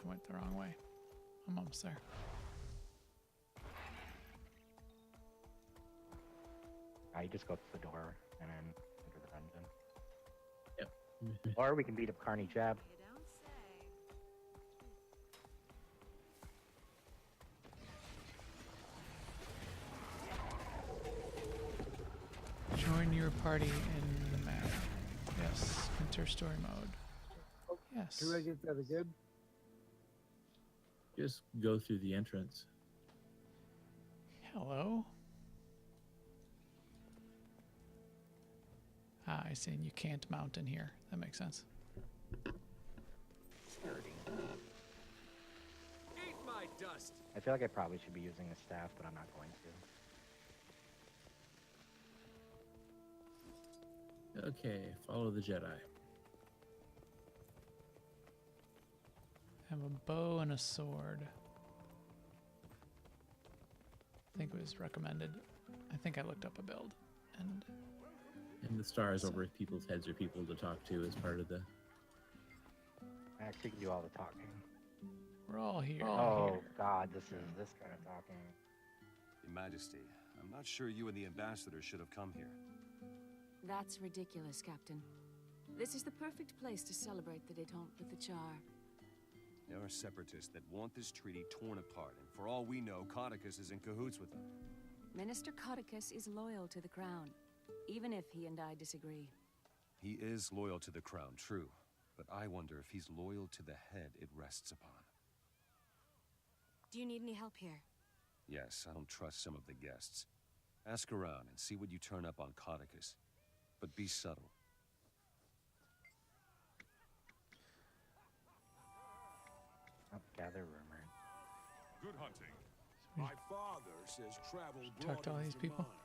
I went the wrong way. I'm almost there. You just go to the door and then enter the dungeon. Yep. Or we can beat up Carney Jab. You don't say. Join your party in the map. Yes. Enter story mode. Yes. Can I get that again? Just go through the entrance. Hello. Ah, I see. And you can't mount in here. That makes sense. Eat my dust. I feel like I probably should be using a staff, but I'm not going to. Okay, follow the Jedi. I have a bow and a sword. I think it was recommended. I think I looked up a build. And And the stars over people's heads are people to talk to as part of the... I actually can do all the talking. we're all here. Oh God, this is this kind of talking. Your Majesty, I'm not sure you and the ambassador should have come here. That's ridiculous, Captain. This is the perfect place to celebrate the détente with the Char. There are separatists that want this treaty torn apart, and for all we know, Codicus is in cahoots with them. Minister Codicus is loyal to the crown, even if he and I disagree. He is loyal to the crown, true, but I wonder if he's loyal to the head it rests upon. Do you need any help here? Yes, I don't trust some of the guests. Ask around and see what you turn up on Codicus, but be subtle. Gather rumor. Good hunting. My father says travel Talk to all broadens these the people. mind.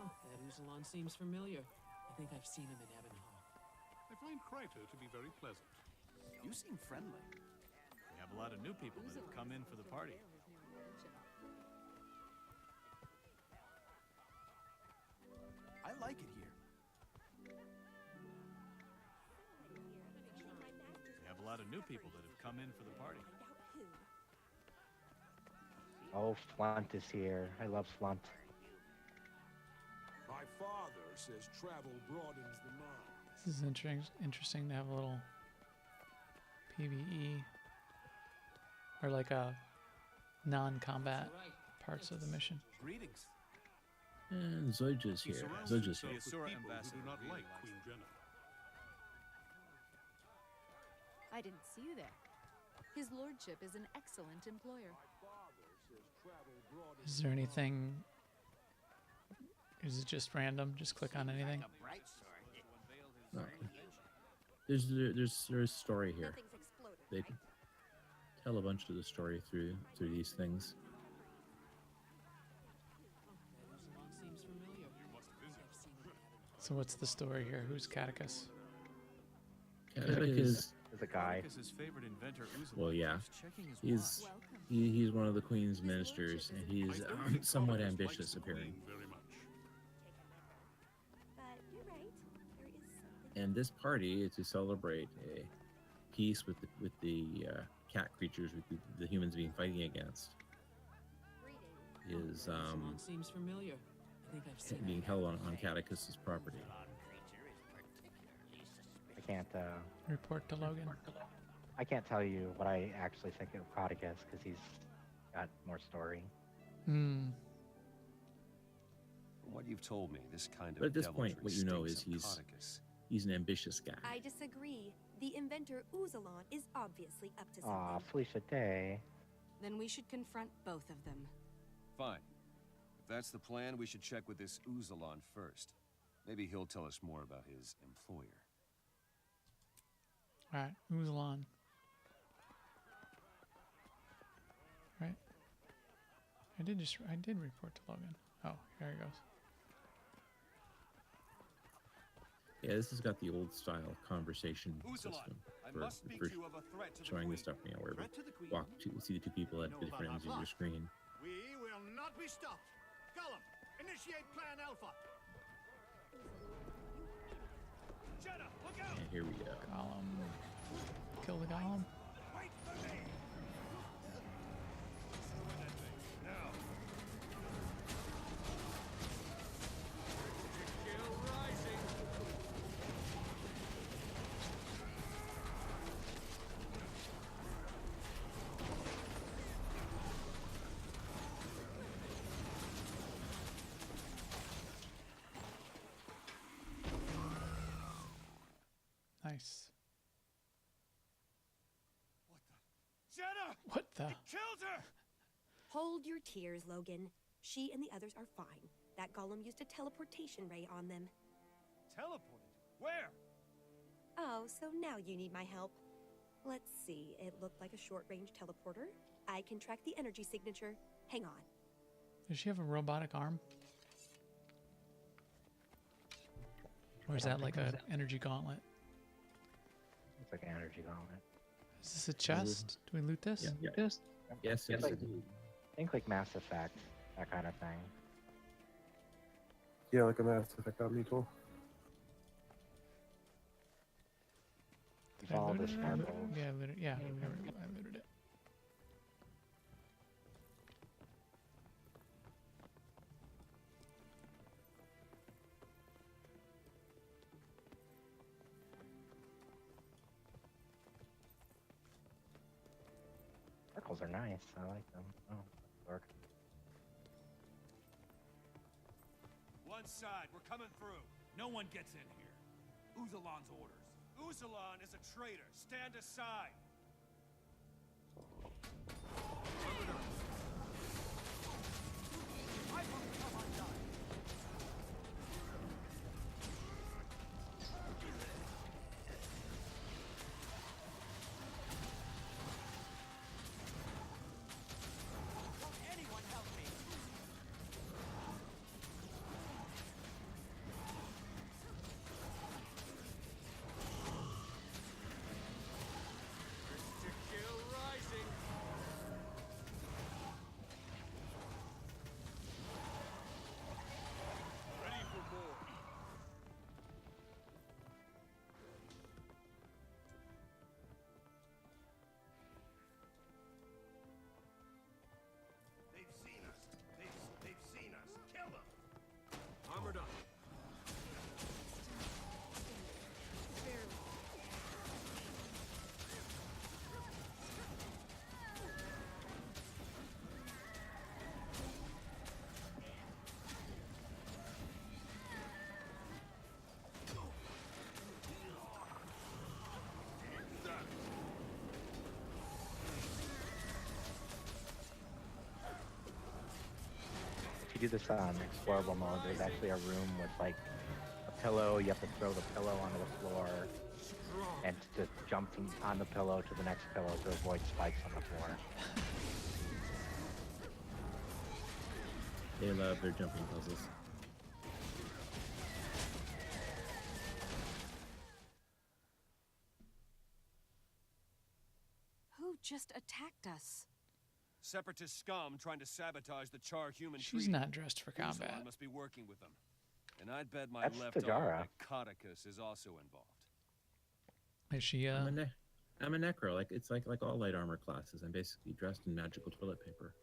Oh, that Uzalon seems familiar. I think I've seen him in Ebon Hall. I find Kryto to be very pleasant. You seem friendly. We have a lot of new people that have come in for the party. I like it here. We have a lot of new people that have come in for the party. Oh, Flunt is here. I love Flunt. My father says travel broadens the mind. This is interesting to have a little PvE or like a non-combat parts of the mission. Greetings. And Zoja's He here. surrounds Zoja's himself here. with Asura people who ambassador do not really like likes Queen it. Jenna. I didn't see you there. His lordship is an excellent employer. Is there anything? Is it just random? Just click on anything? No. There's a story here. They tell a bunch of the story through these things. Uzalon seems familiar. I think I've seen him in Ebon Hall. So what's the story here? Who's Catechus? Catechus is, Is a guy. His favorite inventor, Uzalon, well, yeah, keeps checking his he's watch. he's one of the Queen's ministers, and he's I don't think somewhat Commodus ambitious, likes the appearing. Queen very much. But you're right. There is something. And this party is to celebrate a peace with the cat creatures, with the humans being fighting against. Is Uzalon seems familiar. I think I've seen being him. held on Catechus's property. I can't. Report to Logan. I can't tell you what I actually think of Codicus because he's got more story. Hmm. From what you've told me, this kind of But at this deviltry point, what you know stinks is of he's Codicus. he's an ambitious guy. I disagree. The inventor Uzalon is obviously up to Aw, something. Felicia Day. Then we should confront both of them. Fine. If that's the plan, we should check with this Uzalon first. Maybe he'll tell us more about his employer. All right. Uzalon. Right. I did report to Logan. Oh, here he goes. Yeah, this has got the old style conversation Uzalon, system I for, must speak for to you of a threat to the showing Queen. the stuff, where we Threat to the Queen? walk to see the two people at know the different about ends of our your plot. screen. We will not be stopped. Gollum, initiate Plan Alpha. Jenna, look out! And here we go. Golem. Kill the golem. Wait for me! Now. Still rising. Nice. Jenna! What the? Killed her! Hold your tears, Logan. She and the others are fine. That golem used a teleportation ray on them. Teleported? Where? Oh, so now you need my help. Let's see. It looked like a short-range teleporter. I can track the energy signature. Hang on. Does she have a robotic arm? Or is that like an energy gauntlet? It's like an energy gauntlet. Is this a chest? Do we loot this? Yeah, yeah. Yes, yes, It's like, indeed. think like Mass Effect, that kind of thing. Yeah, like a Mass Effect Omnitool. Did I All loot the it? sparkles. Yeah, I looted, yeah, I looted it. Sparkles are nice. I like them. Oh, dark. One side, we're coming through. No one gets in here. Uzalon's orders. Uzalon is a traitor. Stand aside. I will come undone. you do this on explorable mode, there's actually a room with like a pillow. You have to throw the pillow onto the floor and to jump from on the pillow to the next pillow to avoid spikes on the floor. They love their jumping puzzles. Who just attacked us? Separatist scum trying to sabotage the Char human She's treaty. not dressed for Uzalon combat. must be working with them. And I'd bet my That's left arm Tajara. that Codicus is also involved. Is she? I'm a necro. It's like all light armor classes. I'm basically dressed in magical toilet paper.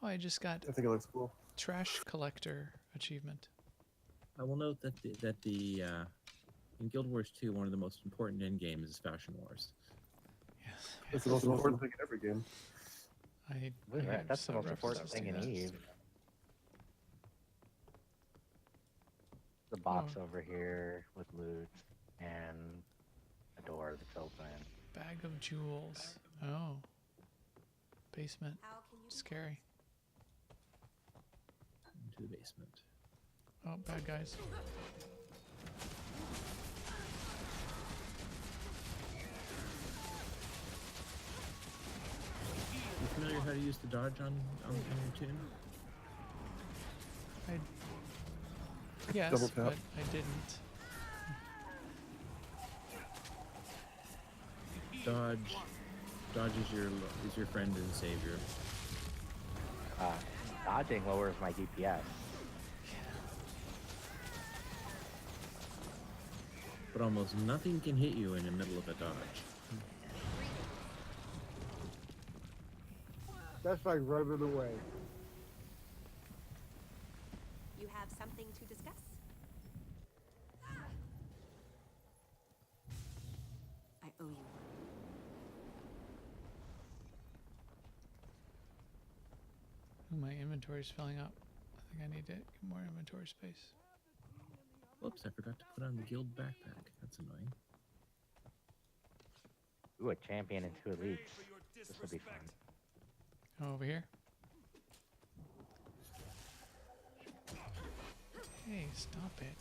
Oh, I just got I think it looks cool. trash collector achievement. I will note that in Guild Wars 2, one of the most important end games is Fashion Wars. Yes. It's the most important thing in every game. That's the most important thing in Eve. The box over here with loot and a door that's open. Bag of jewels. Oh. Basement. Scary. Into the basement. Oh, bad guys. You familiar how to use the dodge on your tune? Yes, Double tap. but I didn't. Dodge is your friend and savior. Dodging lowers my DPS. But almost nothing can hit you in the middle of a dodge. That's like running away. You have something to discuss? I owe you. Ooh, my inventory's filling up. I think I need to get more inventory space. Whoops, I forgot to put on the guild backpack. That's annoying. Ooh, a champion and 2 elites. This would be fun. Oh, over here. Hey, stop it.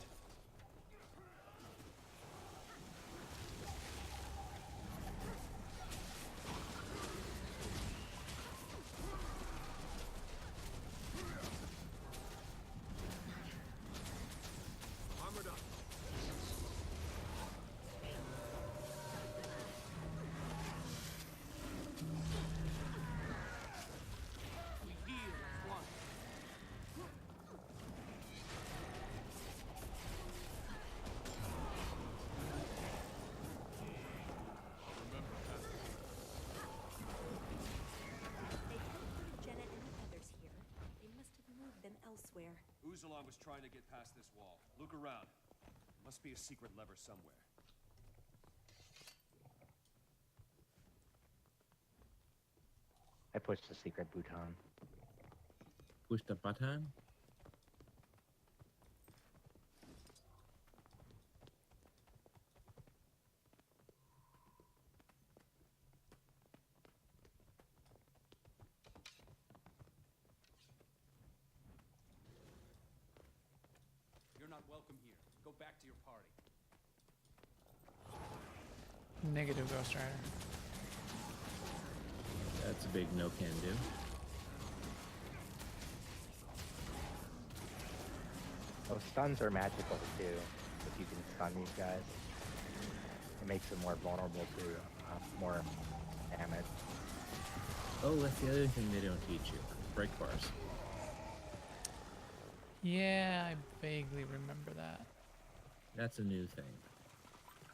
Armored up. We heal as one. They teleported Jenna and the others here. They must have moved them elsewhere. Uzalon was trying to get past this wall. Look around. Must be a secret lever somewhere. I pushed the secret button. Push the button. You're not welcome here. Go back to your party. Negative Ghost Rider. That's a big no can do. Those stuns are magical too. If you can stun these guys, it makes them more vulnerable to more damage. Oh, that's the other thing they don't teach you. Break bars. Yeah, I vaguely remember that. That's a new thing.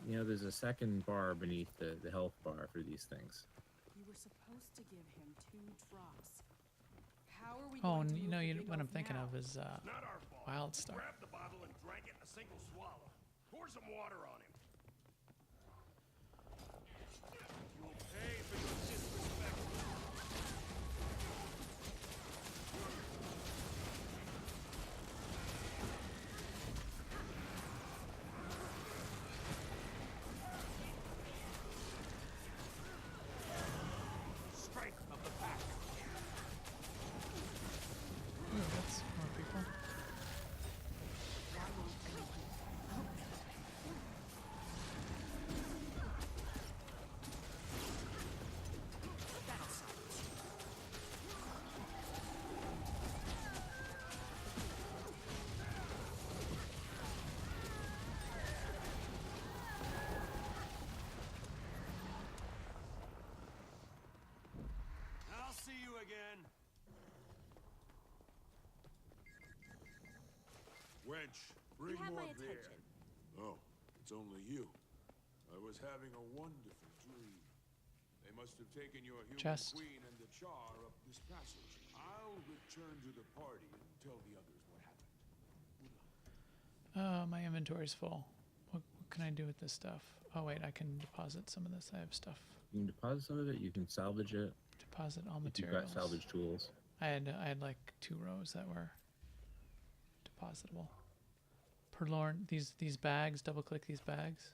You know, there's a second bar beneath the health bar for these things. You were supposed to give him 2 drops. How are we Oh, going and to you move know, the you, big what I'm oaf thinking now? of is Not our fault. Wildstar. Grabbed the bottle and drank it in a single swallow. Pour some water on him. You will pay for your disrespect. Strength of the pack. Wench, You bring have more my beer. attention. Oh, it's only you. I was having a wonderful dream. They must have taken your human Chest. queen and the char up this passage. I'll return to the party and tell the others what happened. Good luck. My inventory's full. What can I do with this stuff? Oh wait, I can deposit some of this. I have stuff. You can deposit some of it. You can salvage it. Deposit all If you've materials. got salvage tools. I had like 2 rows that were depositable. Purloin, these bags. Double click these bags.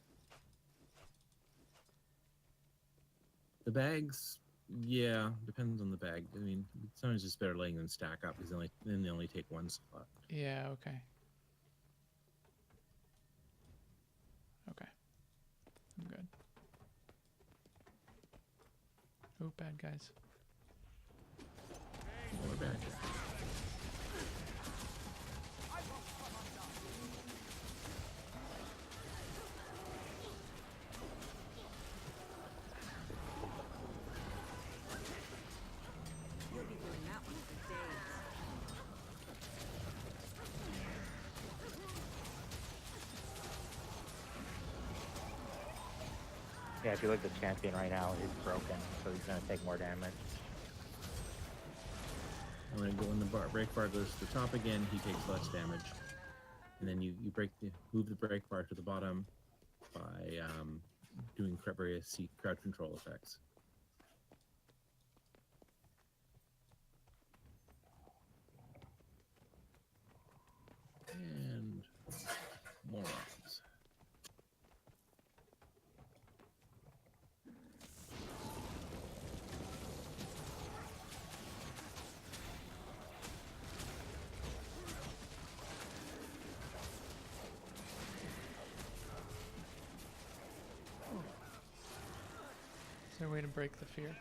The bags, yeah, depends on the bag. I mean, sometimes it's better letting them stack up because then they only take one spot. Yeah. Okay. Okay. I'm good. Oh, bad guys. More bags. You'll be doing that one for days. Yeah, if you look at the champion right now, he's broken, so he's gonna take more damage. And when the break bar goes to the top again, he takes less damage. And then you move the break bar to the bottom by doing various crowd control effects. And more options. Is there a way to break the fear?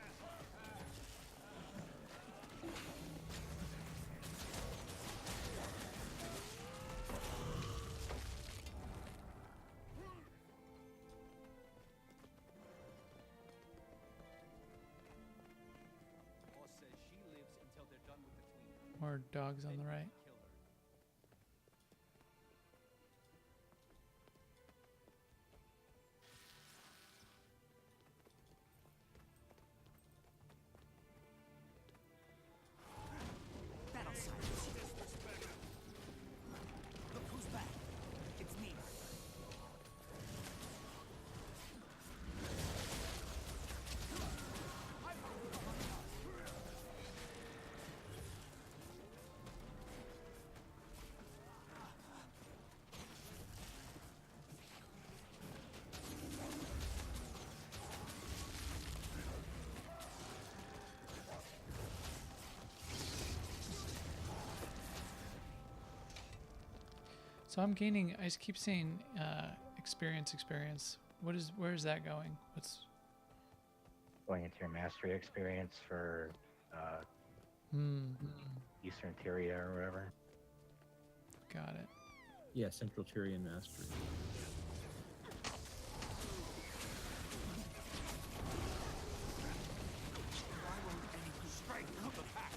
Boss says she lives until they're done with the queen. More dogs on the right. Kill her. Battle silence. Look who's back. It's me. So I'm gaining. I just keep saying experience. Where is that going? What's Going into your mastery experience for Eastern Tyria or whatever. Got it. Yeah, Central Tyrian Mastery. Strength of the pack.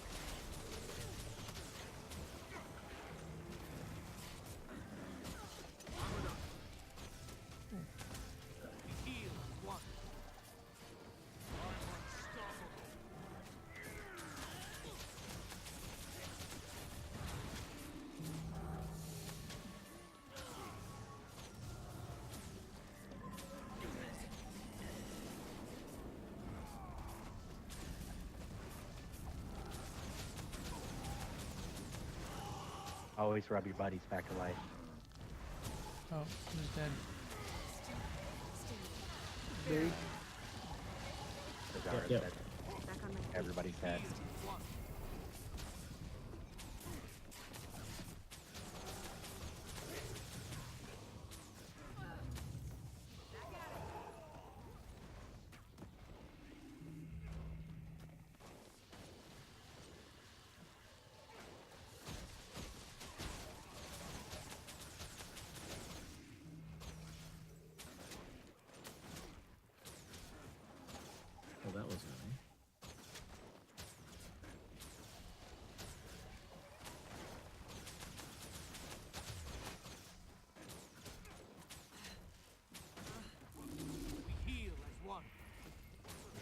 Heal one. I'm unstoppable. Always rub your buddies back to life. Oh, who's dead? Me? Cesara's Yep. dead. Back on my feet. Everybody's dead. Well, that was annoying.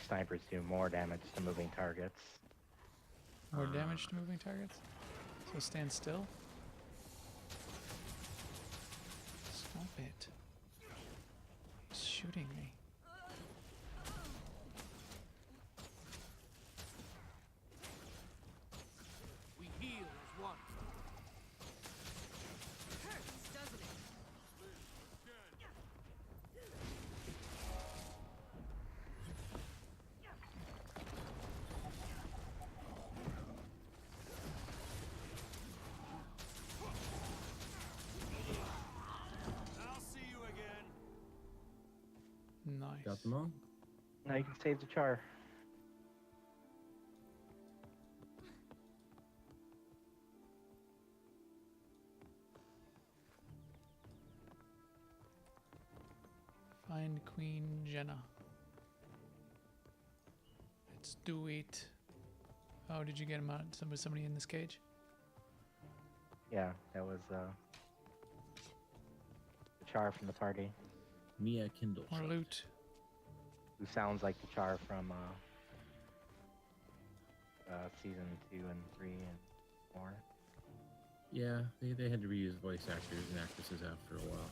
snipers do more damage to moving targets. More damage to moving targets. So stand still. Stop it. It's shooting me. We heal as one. Hurts, doesn't it? I'll see you again. Nice. Got them all? Now you can save the char. Find Queen Jenna. Let's do it. Oh, did you get him out? Somebody in this cage? Yeah, that was the char from the party, Mia Kindle. More loot. who sounds like the char from season 2 and 3 and 4. Yeah, they had to reuse voice actors and actresses after a while.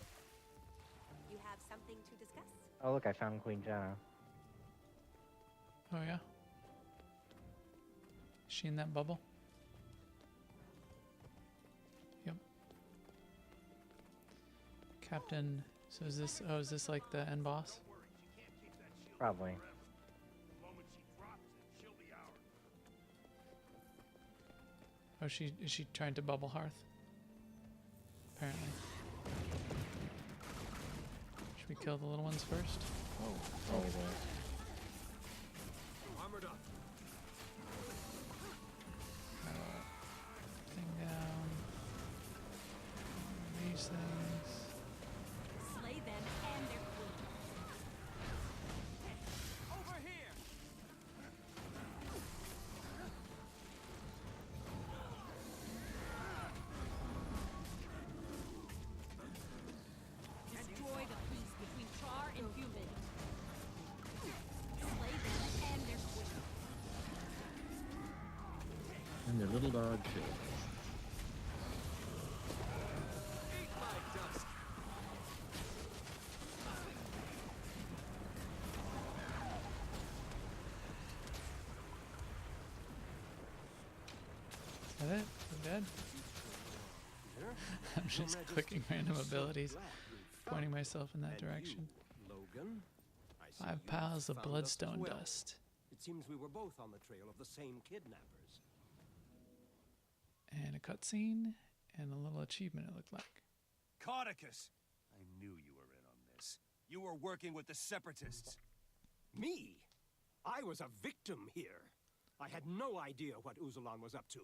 You have something to discuss? Oh look, I found Queen Jenna. Oh yeah. Is she in that bubble? Yep. Captain. So is this? Oh, is this like the end boss? Probably. The moment she drops it, she'll be ours. Oh, is she trying to bubble Hearth? Apparently. Should we kill the little ones first? Oh. Always is. Armored up. Thing down. These things. Slay them and their queen. Over here. Destroy the peace between Char and human. Slay them and their queen. And their little dog too. Eat my dust. Is that it? We're dead? I'm just clicking random abilities, pointing myself in that direction. Logan, I see 5 you've piles of found us as bloodstone well. dust. It seems we were both on the trail of the same kidnappers. And a cutscene, and a little achievement it looked like. Codicus! I knew you were in on this. You were working with the Separatists. Me? I was a victim here. I had no idea what Uzalan was up to.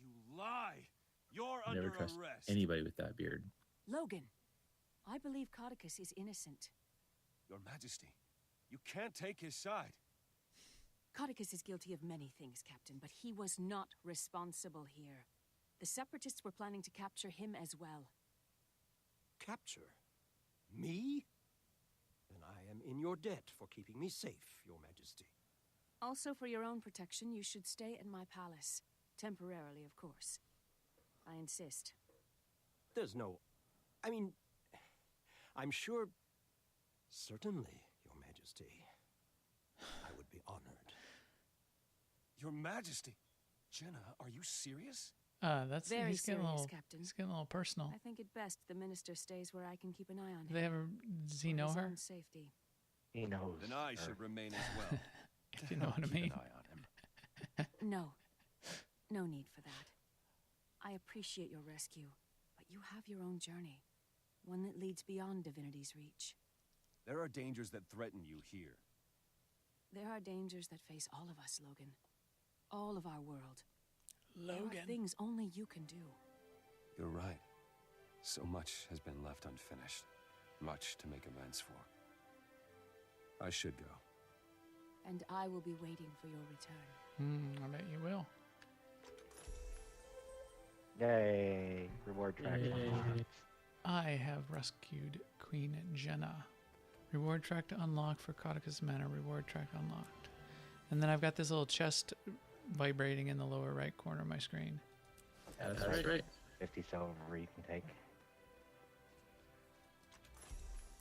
You lie! You're Never under trust arrest. anybody with that beard. Logan, I believe Codicus is innocent. Your Majesty, you can't take his side. Codicus is guilty of many things, Captain, but he was not responsible here. The Separatists were planning to capture him as well. Capture? Me? Then I am in your debt for keeping me safe, Your Majesty. Also, for your own protection, you should stay in my palace. Temporarily, of course. I insist. There's no... I mean... I'm sure... Certainly, Your Majesty. I would be honored. Your Majesty! Jenna, are you serious? That's Very he's getting a serious, little, Captain. he's getting a little personal. I think it best the minister stays where I can keep an eye on him. Do they ever? Does he for know his her? own safety. He knows. Then I her. should remain as well. If you know what I Keep mean. an eye on him. No. No need for that. I appreciate your rescue, but you have your own journey. One that leads beyond Divinity's reach. There are dangers that threaten you here. There are dangers that face all of us, Logan. All of our world. There are Logan. things only you can do. You're right. So much has been left unfinished. Much to make amends for. I should go. And I will be waiting for your return. I bet you will. Yay! Reward track. Yay. I have rescued Queen Jenna. Reward track to unlock for Codicus Manor. Reward track unlocked. And then I've got this little chest vibrating in the lower right corner of my screen. That's right. 50 silver you can take.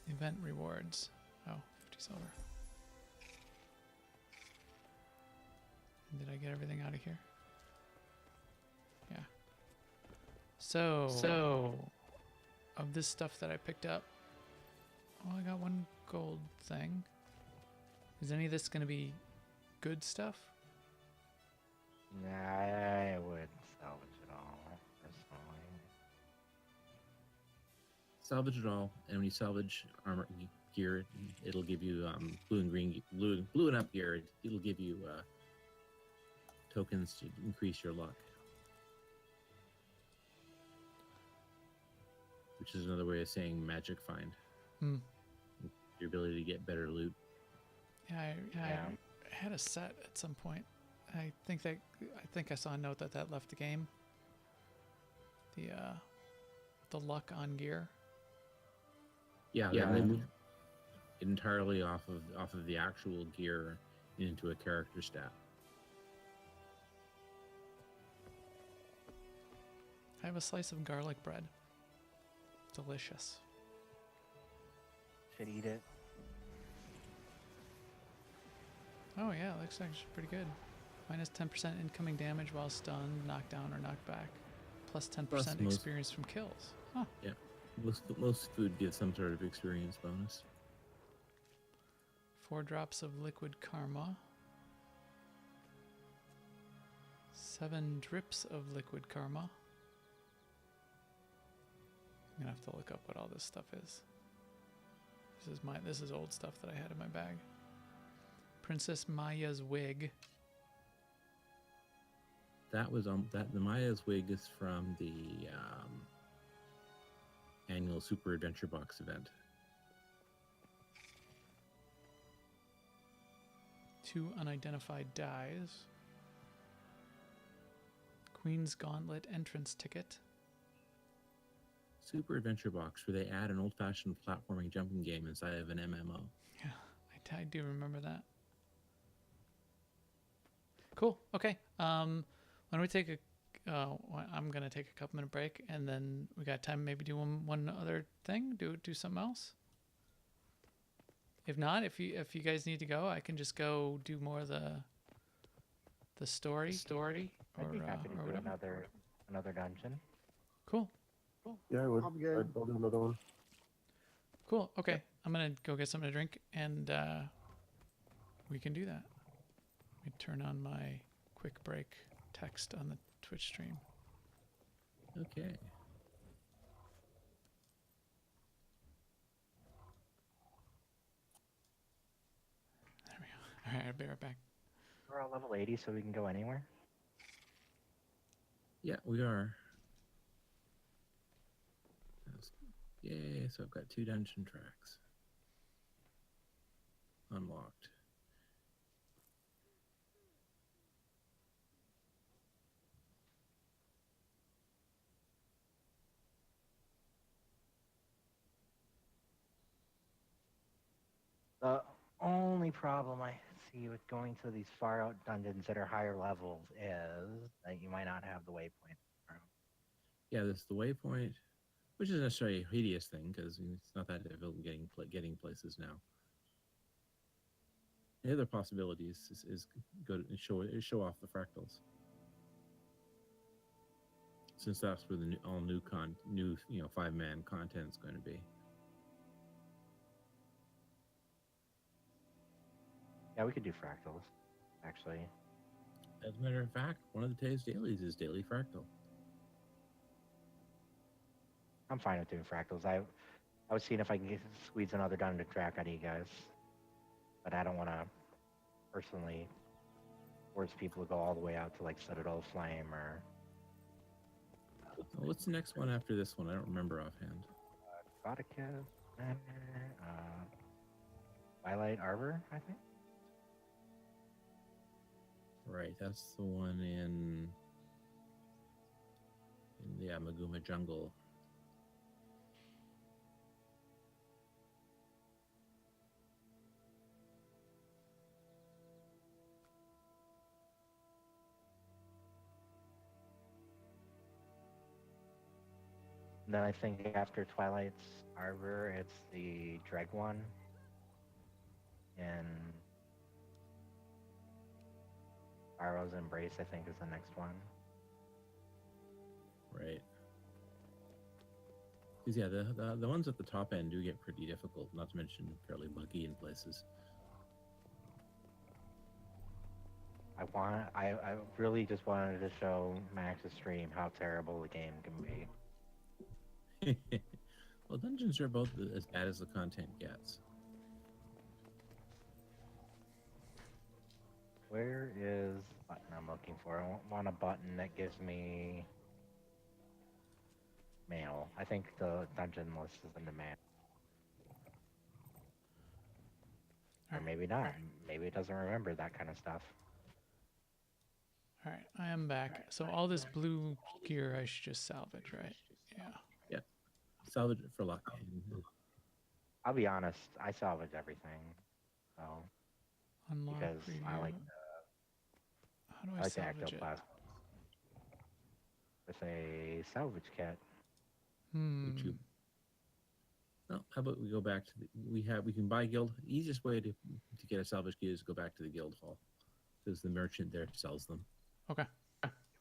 Event rewards. Oh, 50 silver. Did I get everything out of here? Yeah. So of this stuff that I picked up, oh, I got one gold thing. Is any of this going to be good stuff? Nah, I would salvage it all, personally. Salvage it all, and when you salvage armor gear, it'll give you blue and green, blue and up gear. It'll give you tokens to increase your luck, which is another way of saying magic find. Your ability to get better loot. Yeah, I had a set at some point. I think I saw a note that left the game. The luck on gear. Yeah, they moved it entirely off of the actual gear into a character stat. I have a slice of garlic bread. Delicious. Should eat it. Oh yeah, looks actually pretty good. Minus 10% incoming damage while stunned, knocked down, or knocked back. Plus 10% experience from kills. Huh. Yeah, most food gives some sort of experience bonus. 4 drops of liquid karma. 7 drips of liquid karma. I'm gonna have to look up what all this stuff is. This is old stuff that I had in my bag. Princess Maya's wig. That was the Maya's wig is from the annual Super Adventure Box event. 2 unidentified dies. Queen's Gauntlet entrance ticket. Super Adventure Box, where they add an old-fashioned platforming jumping game inside of an MMO. Yeah, I do remember that. Cool. Okay. Why don't we take I'm gonna take a couple minute break, and then we got time to maybe do one other thing. Do something else. If not, if you guys need to go, I can just go do more of the story. I'd be happy to do another dungeon. Cool. Yeah, I would. I'm good. I'll do another one. Cool. Okay. I'm gonna go get something to drink, and we can do that. Let me turn on my quick break text on the Twitch stream. Okay. There we go. All right, I'll be right back. We're all level 80, so we can go anywhere. Yeah, we are. Yay, so I've got 2 dungeon tracks unlocked. The only problem I see with going to these far out dungeons that are higher levels is that you might not have the waypoint. Yeah, this is the waypoint, which isn't necessarily a hideous thing because it's not that difficult getting places now. The other possibilities is go to show off the fractals, since that's where the all new 5-man content is going to be. Yeah, we could do fractals, actually. As a matter of fact, one of the today's dailies is daily fractal. I'm fine with doing fractals. I was seeing if I can squeeze another dungeon track out of you guys, but I don't want to personally force people to go all the way out to like Citadel Flame or. Well, what's the next one after this one? I don't remember offhand. Codicus Manor, Twilight Arbor, I think. Right, that's the one in the Maguma jungle. And then I think after Twilight's Arbor, it's the Dreg one. And Arrow's Embrace, I think, is the next one. Right. Because yeah, the ones at the top end do get pretty difficult, not to mention fairly buggy in places. I really just wanted to show Max's stream how terrible the game can be. Well, dungeons are about as bad as the content gets. Where is the button I'm looking for? I want a button that gives me mail. I think the dungeon list is in the mail. Or maybe not. Maybe it doesn't remember that kind of stuff. All right, I am back. So all this blue gear I should just salvage, right? Yeah. Yeah. Salvage it for luck. I'll be honest, I salvage everything. So Unlock because I preview. like How do I I like the salvage it? ectoplasm with a salvage kit. YouTube. Well, how about we go back to we can buy guild. The easiest way to get a salvage kit is go back to the guild hall, because the merchant there sells them. Okay.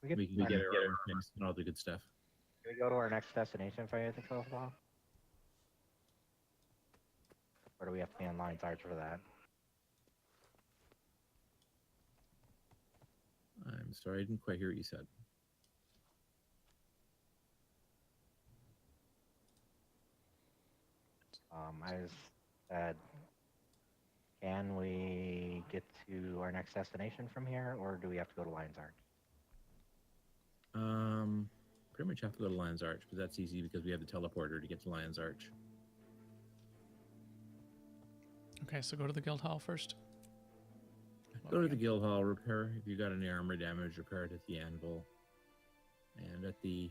We can get our ornaments and all the good stuff. Can we go to our next destination for you, the Ball? Or do we have to be on Lion's Arch for that? I'm sorry, I didn't quite hear what you said. I just said, can we get to our next destination from here, or do we have to go to Lion's Arch? Pretty much have to go to Lion's Arch, but that's easy because we have the teleporter to get to Lion's Arch. Okay, so go to the guild hall first. Go to the guild hall, repair if you got any armor damage, repair it at the anvil, and at the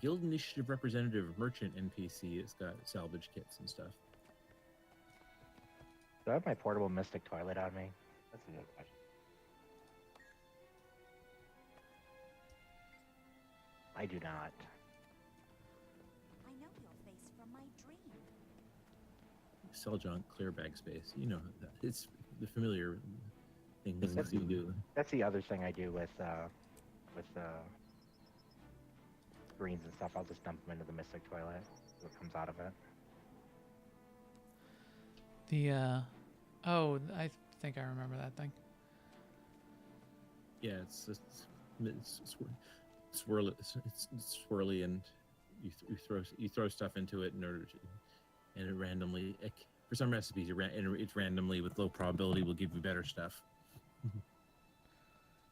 guild initiative representative merchant NPC. It's got salvage kits and stuff. Do I have my portable Mystic Toilet on me? That's a good question. I do not. I know your face from my dream. Sell junk, clear bag space. You know that it's the familiar things that you do. That's the other thing I do with greens and stuff. I'll just dump them into the Mystic Toilet. See what comes out of it. The oh, I think I remember that thing. Yeah, it's swirly. It's swirly, and you throw stuff into it in order to, and it randomly. For some recipes, it's randomly with low probability will give you better stuff.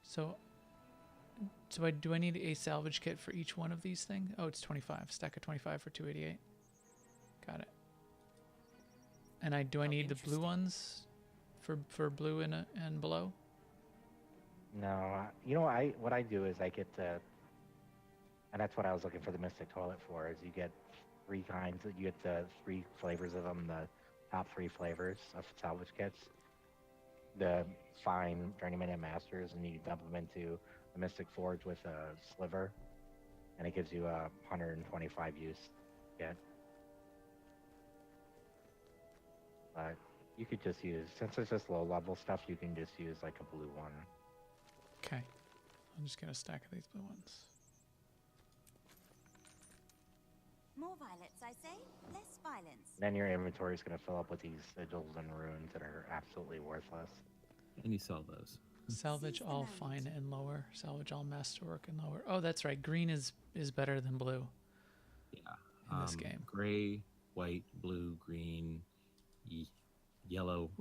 So do I need a salvage kit for each one of these things? Oh, it's 25. Stack of 25 for 288. Got it. And do I need the blue ones for blue and below? No, you know what I do is I get the, and that's what I was looking for the Mystic Toilet for. Is you get 3 kinds. You get the 3 flavors of them. The top 3 flavors of salvage kits. The fine journeyman and masters, and you dump them into the Mystic Forge with a sliver, and it gives you a 125 use kit. But you could just use, since it's just low level stuff, you can just use like a blue one. Okay. I'm just gonna stack of these blue ones. More violets, I say, less violence. Then your inventory is going to fill up with these sigils and runes that are absolutely worthless. And you sell those. Salvage all fine and lower. Salvage all masterwork and lower. Oh, that's right. Green is better than blue. Yeah. In this game. Gray, white, blue, green, yellow,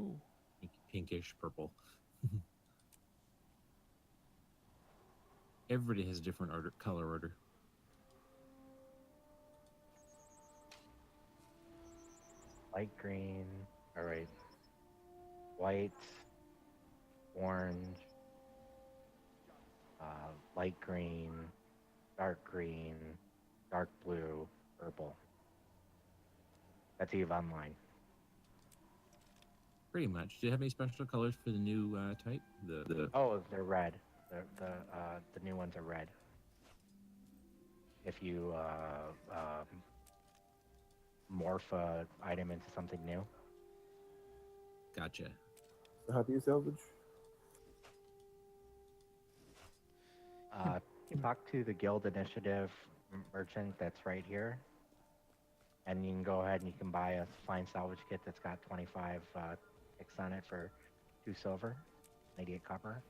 pinkish, purple. Everybody has a different color order. Light green, all right, white, orange, light green, dark blue, purple. That's EVE Online. Pretty much. Do you have any special colors for the new type? Oh, they're red. The new ones are red. if you morph a item into something new. Gotcha. So how do you salvage? You can talk to the guild initiative merchant that's right here, and you can go ahead and you can buy a fine salvage kit that's got 25 ticks on it for 2 silver, 88 copper,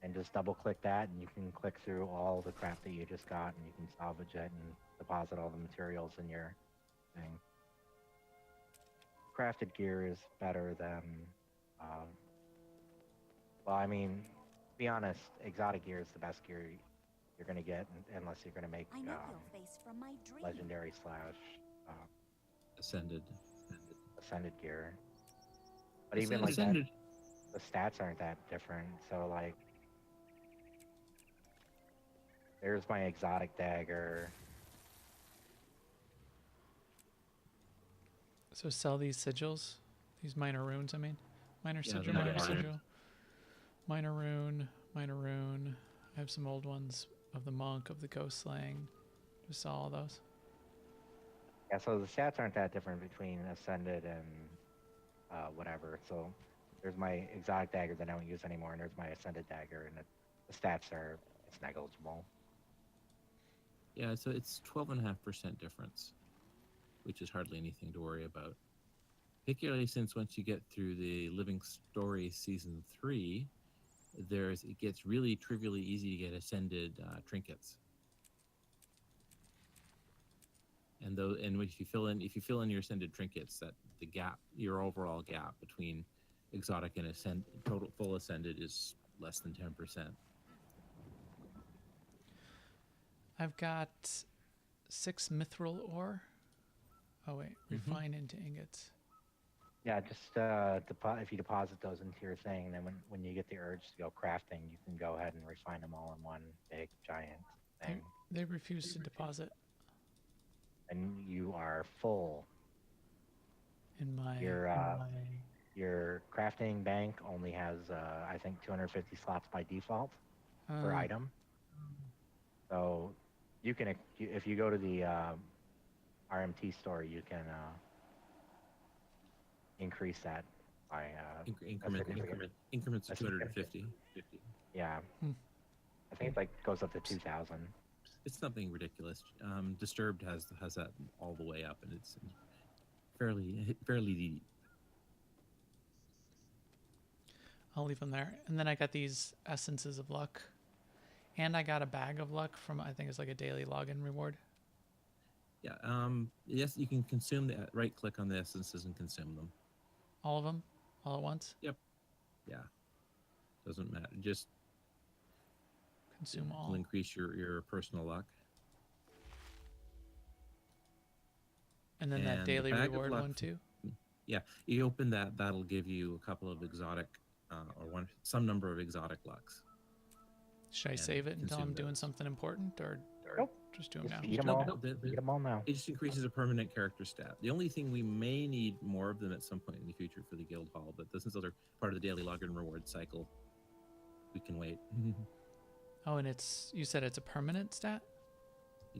and just double click that, and you can click through all the crap that you just got, and you can salvage it and deposit all the materials in your thing. Crafted gear is better than, well, I mean, to be honest, exotic gear is the best gear you're gonna get unless you're gonna make I know your face from my dream. legendary / Ascended. ascended gear. But even like that, the stats aren't that different. So like, there's my exotic dagger. So sell these sigils, these minor runes. I mean, minor Yeah, sigil, the minor minor sigil, minor rune, minor rune. I have some old ones of the monk, of the ghost slaying. Just saw all those. Yeah, so the stats aren't that different between ascended and whatever. So there's my exotic dagger that I don't use anymore, and there's my ascended dagger, and the stats are it's negligible. Yeah, so it's 12.5% difference, which is hardly anything to worry about. Particularly since once you get through the Living Story Season 3, it gets really trivially easy to get ascended trinkets. And if you fill in your ascended trinkets, that your overall gap between exotic and total full ascended is less than 10%. I've got 6 mithril ore. Oh wait, refine into ingots. Yeah, just if you deposit those into your thing, then when you get the urge to go crafting, you can go ahead and refine them all in one big giant thing. They refuse to deposit. And you are full. In my your crafting bank only has I think 250 slots by default per item. So you can if you go to the RMT store, you can increase that by increments of 250. Yeah. I think it like goes up to 2,000. It's something ridiculous. Disturbed has that all the way up, and it's fairly deep. I'll leave them there. And then I got these essences of luck, and I got a bag of luck from, I think it's like a daily login reward. Yeah. Yes, you can consume the right click on the essences and consume them. All of them, all at once. Yep. Yeah. Doesn't matter. Just consume all. Will increase your personal luck. And then that daily reward one too. Yeah, you open that. That'll give you a couple of exotic, or some number of exotic lucks. Should I save it until I'm doing something important, or just do them now? Eat them all. Eat them all now. It just increases a permanent character stat. The only thing we may need more of them at some point in the future for the guild hall, but since those are part of the daily login reward cycle, we can wait. Oh, and you said it's a permanent stat?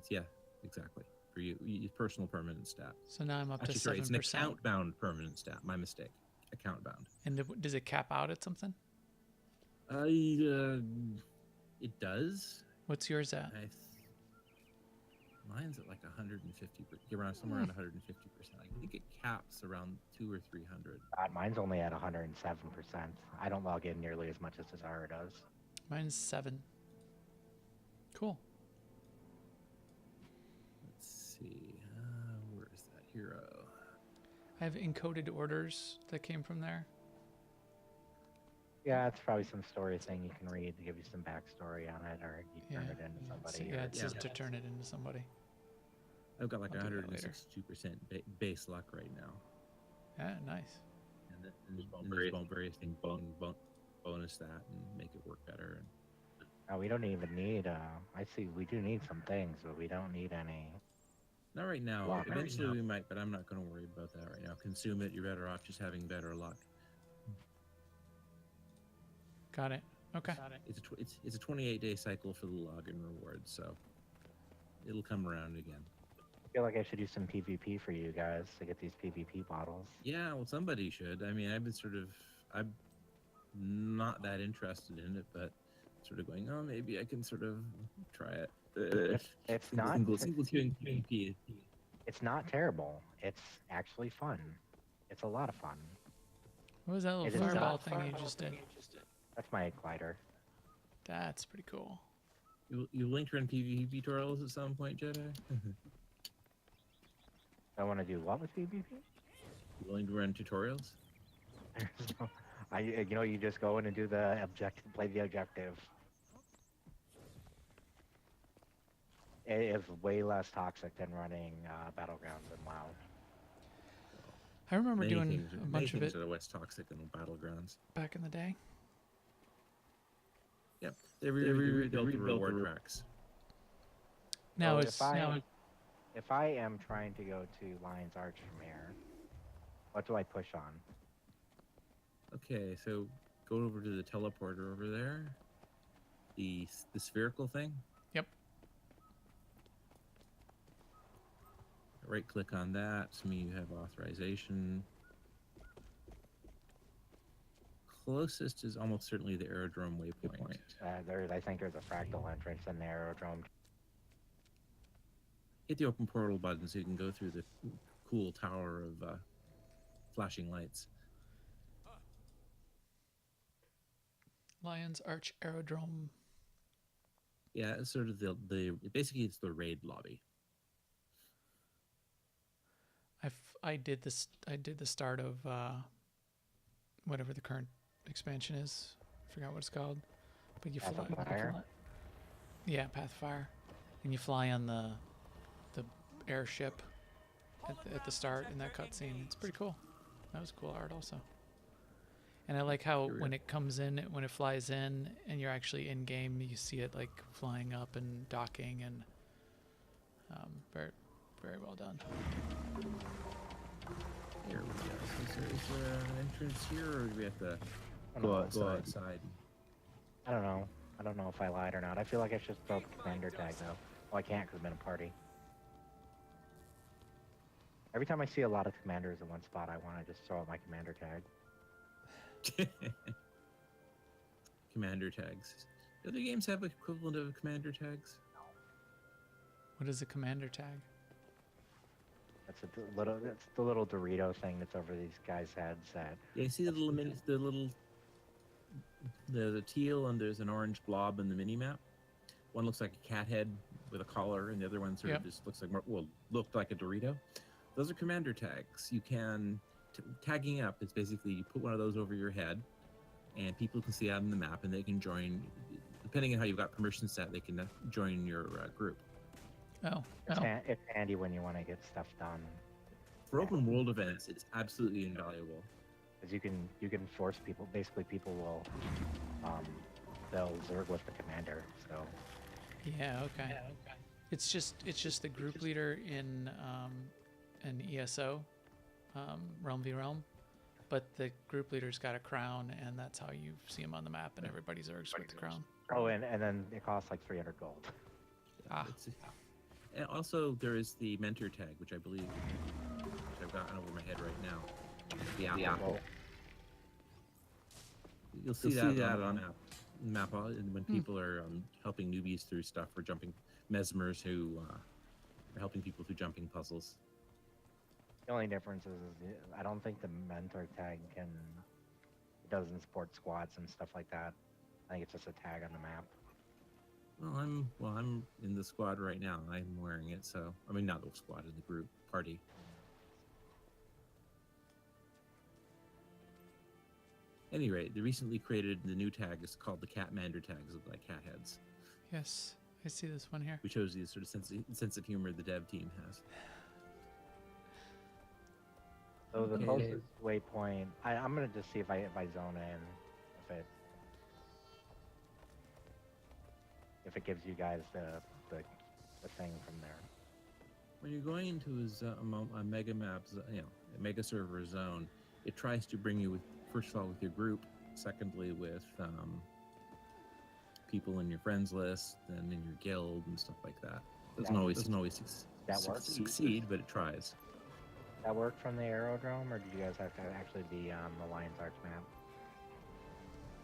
Yeah, exactly. For you, personal permanent stat. So now I'm up to 7%. Sorry, it's an account bound permanent stat. My mistake. Account bound. And does it cap out at something? It does. What's yours at? Mine's at like 150, somewhere around 150%. I think it caps around 200 or 300. Mine's only at 107%. I don't log in nearly as much as Cesara does. Mine's 7. Cool. Let's see. Where is that hero? I have encoded orders that came from there. Yeah, it's probably some story thing you can read to give you some backstory on it, or you turn it into somebody. So, it says to turn it into somebody. I've got like 162% base luck right now. Yeah, nice. And there's various things bonus that and make it work better. Oh, we don't even need. I see. We do need some things, but we don't need any. Not right now. Eventually we might, but I'm not going to worry about that right now. Consume it. You're better off just having better luck. Got it. Okay. It's a 28-day cycle for the login reward, so it'll come around again. I feel like I should do some PvP for you guys to get these PvP bottles. Yeah, well, somebody should. I mean, I'm not that interested in it, but sort of going, oh, maybe I can sort of try it. It's single queuing PvP. It's not terrible. It's actually fun. It's a lot of fun. What was that little It is fireball not- thing you just did? That's my glider. That's pretty cool. You linked run PvP tutorials at some point, Jedi? I want to do what with PvP? You willing to run tutorials? You just go in and do the objective, play the objective. It is way less toxic than running Battlegrounds and WoW. I remember Many doing things, a many bunch of things it are less toxic than the Battlegrounds. back in the day. Yep, they rebuilt the reward tracks. Now So if I am trying to go to Lion's Arch from here, what do I push on? Okay, so go over to the teleporter over there. The spherical thing. Yep. Right click on that. To me, you have authorization. Closest is almost certainly the aerodrome waypoint. I think there's a fractal entrance in the aerodrome. Hit the open portal button so you can go through the cool tower of flashing lights. Lion's Arch Aerodrome. Yeah, it's sort of basically it's the raid lobby. I did this. I did the start of whatever the current expansion is. I forgot what it's called. But you fly. Yeah, Pathfire, and you fly on the airship at the start in that cutscene. It's pretty cool. That was cool art also. And I like how when it comes in, when it flies in, and you're actually in game, you see it like flying up and docking, and very, very well done. Here we go. Is there an entrance here, or do we have to go outside? I don't know. I don't know if I lied or not. I feel like I should throw the commander tag though. Oh, I can't because I'm in a party. Every time I see a lot of commanders in one spot, I want to just throw out my commander tag. Commander tags. Do other games have equivalent of commander tags? What is a commander tag? That's the little Dorito thing that's over these guys' heads. Yeah, you see the little there's a teal and there's an orange blob in the mini map. One looks like a cat head with a collar, and the other one sort of just looks like looked like a Dorito. Those are commander tags. You can tagging up is basically you put one of those over your head, and people can see out on the map, and they can join. Depending on how you've got permission set, they can join your group. It's handy when you want to get stuff done. For open world events, it's absolutely invaluable. Because you can force people. Basically, people will they'll zerg with the commander. So yeah, okay. It's just the group leader in an ESO, Realm v Realm, but the group leader's got a crown, and that's how you see him on the map, and everybody zergs with the crown. Oh, and then it costs like 300 gold. And also, there is the mentor tag, which I believe I've gotten over my head right now. The apple. You'll see that on the map when people are helping newbies through stuff or jumping mesmers who are helping people through jumping puzzles. The only difference is I don't think the mentor tag doesn't support squads and stuff like that. I think it's just a tag on the map. Well, I'm in the squad right now. I'm wearing it, so I mean not the squad, in the group party. Any rate, the recently created the new tag is called the Cat Mander tags, look like cat heads. Yes, I see this one here. Which shows the sort of sense of humor the dev team has. So the closest waypoint, I'm gonna just see if I zone in, if it gives you guys the thing from there. When you're going into a mega map, a mega server zone, it tries to bring you with, first of all, with your group, secondly with people in your friends list, and in your guild and stuff like that. That work? succeed, but it tries. That work from the aerodrome, or did you guys have to actually be on the Lion's Arch map?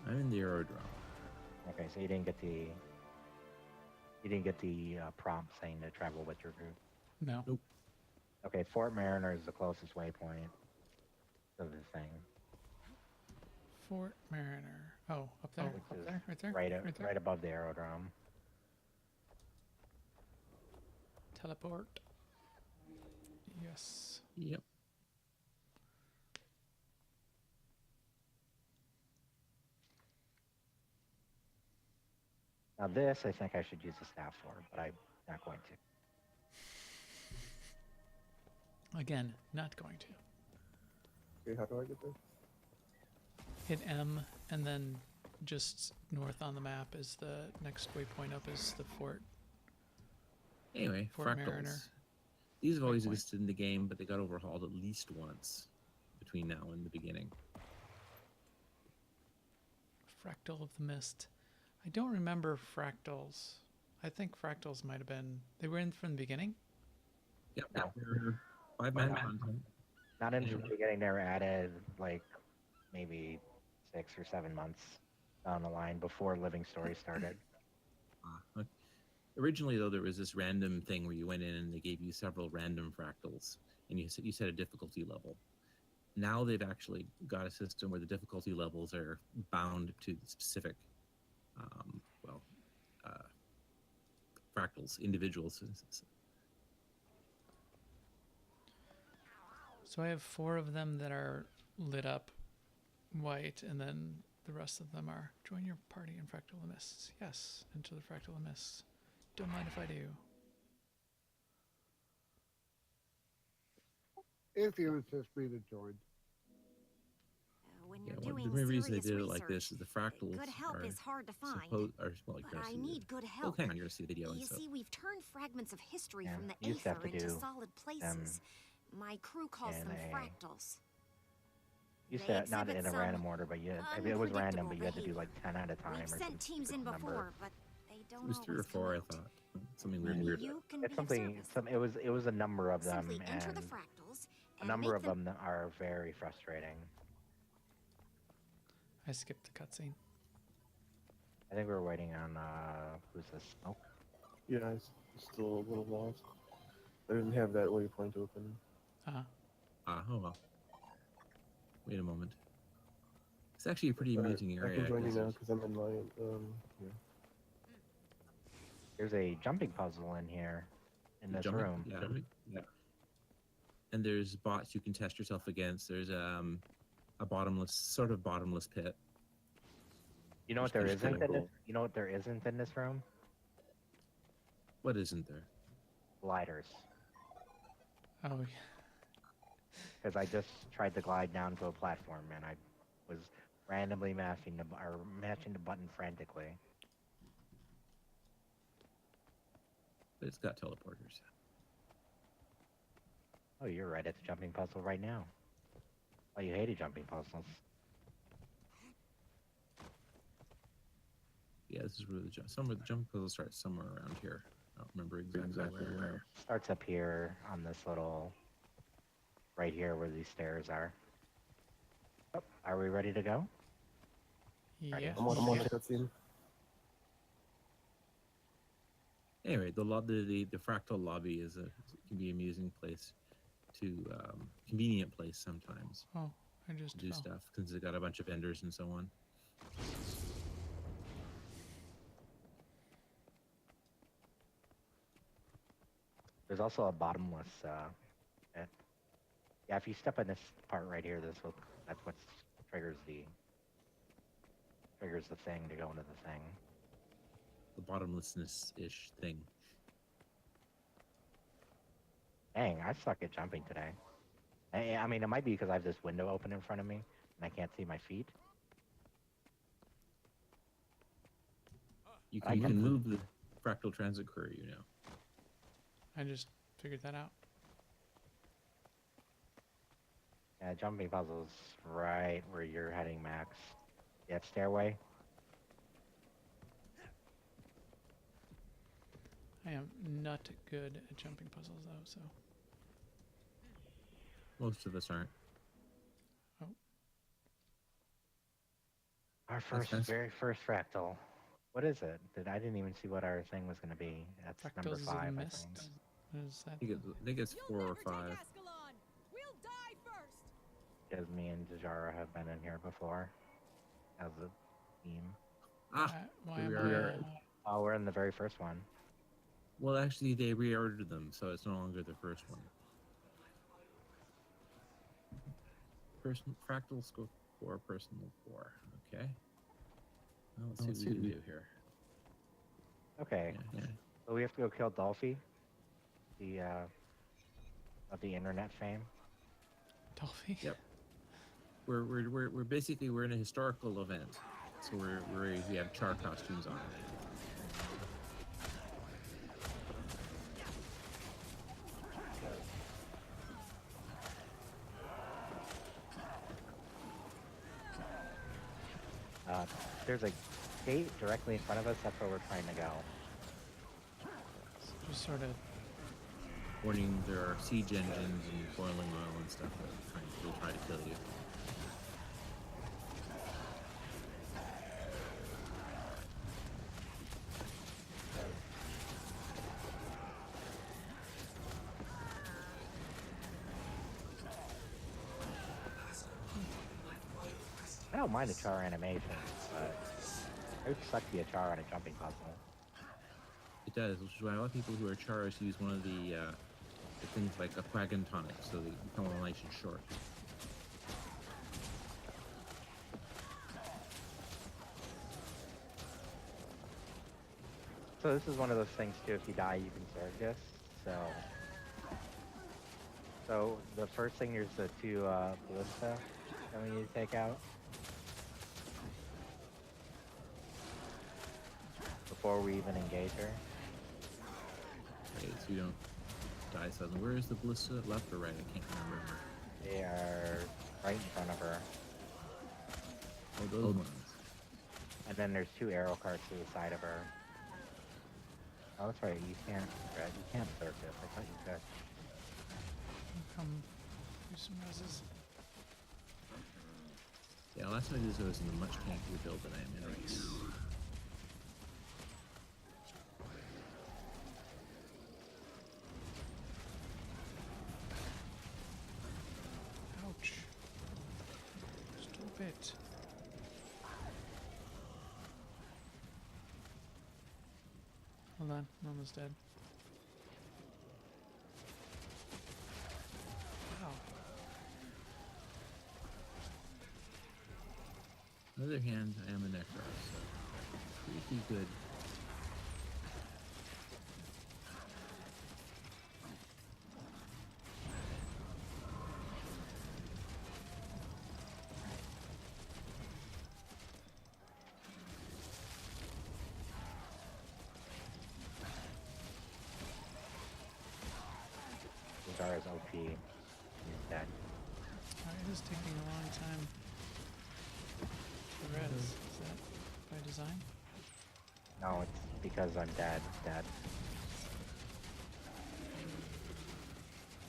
I'm in the aerodrome. Okay, so you didn't get the prompt saying to travel with your group. No. Nope. Okay, Fort Mariner is the closest waypoint to the thing. Fort Mariner. Oh, up there, Which is right there, right, right there. right above the aerodrome. Teleport. Yes. Yep. Now this, I think I should use the staff for, but I'm not going to. Again, not going to. Okay, how do I get there? Hit M, and then just north on the map is the next waypoint up is the fort. Anyway, Fort fractals. Mariner. These have always existed in the game, but they got overhauled at least once between now and the beginning. Fractal of the Mist. I don't remember fractals. I think fractals might have been. They were in from the beginning? Yep. No. 5-man content. Not in the beginning. They were added like maybe 6 or 7 months down the line before Living Story started. Okay. Originally, though, there was this random thing where you went in and they gave you several random fractals, and you set a difficulty level. Now they've actually got a system where the difficulty levels are bound to specific, fractals, individuals. So I have 4 of them that are lit up white, and then the rest of them are join your party in Fractal Mists. Yes, into the Fractal Mists. Don't mind if I do. If you insist me to join. When Yeah, you're doing the main reason they serious did it like research, this is the fractals good help are is hard to find. you're But gonna I see need good help. hang on, you're gonna see the video. You so. see, we've turned fragments of history Yeah, from the you used to have Aether to into do solid places. My crew calls in them a- fractals. You They said not in exhibit a random some order, but it was random, but you had to do unpredictable like 10 at a time. We've or sent some teams in number. before, but they don't It was 3 or always 4, come I out. thought. Something weird. Maybe you can It's be of something. service. It was a number of them, Simply enter and the fractals a and number make of them that are very frustrating. I skipped the cutscene. I think we're waiting on who's this? Smoke. Yeah, it's still a little lost. I didn't have that waypoint open. Oh well. Wait a moment. It's actually a pretty amusing I area. can join you 'cause now there's- because I'm in my yeah. There's a jumping puzzle in here, in this Jumping- room. Yeah. And there's bots you can test yourself against. There's a bottomless pit. You know what Which there is isn't kinda in this? cool. You know what there isn't in this room? What isn't there? Gliders. Oh, yeah. Because I just tried to glide down to a platform and I was randomly matching the button frantically. But it's got teleporters. Oh, you're right at the jumping puzzle right now. Oh, you hated jumping puzzles. Yeah, this is where the jump puzzle starts somewhere around here. I don't remember exactly where. Starts up here on this little, right here where these stairs are. Oh, are we ready to go? Yeah. I'm on the cutscene. Anyway, the fractal lobby can be an amusing place to convenient place sometimes. Oh, I just to do fell. stuff because they got a bunch of vendors and so on. There's also a bottomless pit. Yeah, if you step in this part right here, that's what triggers the thing to go into the thing. The bottomlessness-ish thing. Dang, I suck at jumping today. I mean, it might be because I have this window open in front of me and I can't see my feet. You can move the fractal transit courier, you know. I just figured that out. Yeah, jumping puzzles right where you're heading, Max. That stairway. I am not good at jumping puzzles though, so. Most of us aren't. Oh. Our That's- very first fractal. What is it? I didn't even see what our thing was going to be. That's number Fractals 5, of I Mist. think. What is that? I think it's 4 or 5. We'll die first. Because me and Dejara have been in here before as a team. Ah, Why here am we I? are. Oh, we're in the very first one. Well, actually, they reordered them, so it's no longer the first one. Fractal scope 4, personal 4. Okay. Well, let's see what we can do here. Okay. Yeah. So we have to go kill Dolphy, the of the internet fame. Dolphy? Yep. We're basically we're in a historical event, so we have char costumes on. There's a gate directly in front of us. That's where we're trying to go. So just sort of. Warning: there are siege engines and boiling oil and stuff that will try to kill you. I don't mind a char animation, but it would suck to be a char on a jumping puzzle. It does, which is why a lot of people who are chars use one of the things like a quagon tonic, so they become all nice and short. So this is one of those things too. If you die, you can serve this. So the first thing there's the 2 ballista that we need to take out before we even engage her. Right, so you don't die suddenly. Where is the ballista? Left or right? I can't remember. They are right in front of her. Oh, those ones. And then there's 2 arrow carts to the side of her. Oh, that's right. You can't serve this. I thought you could. I'll come do some reses. Yeah, last time I did this, I was in a much tankier build than I am in right now. Ouch. Stop it. Hold on, I'm almost dead. Wow. On the other hand, I am a Necro, so pretty good. Zara's OP. He's dead. It is taking a long time to res. Is that by design? No, it's because I'm dead. Dead.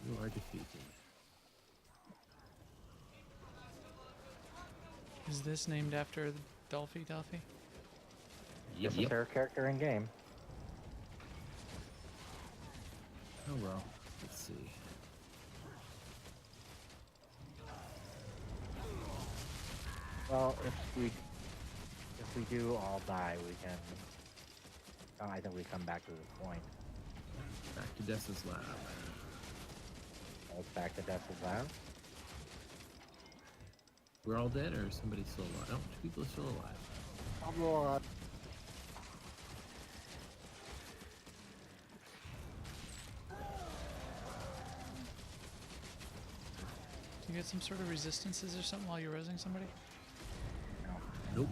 You are defeated. Is this named after Dolphy? This is her character in game. Oh well. Let's see. Well, if we do all die, we can. Oh, I think we come back to this point. Back to Dessa's lab. Let's back to Dessa's lab. We're all dead, or is somebody still alive? No, 2 people are still alive. I'm alive. Do you get some sort of resistances or something while you're resing somebody? Nope.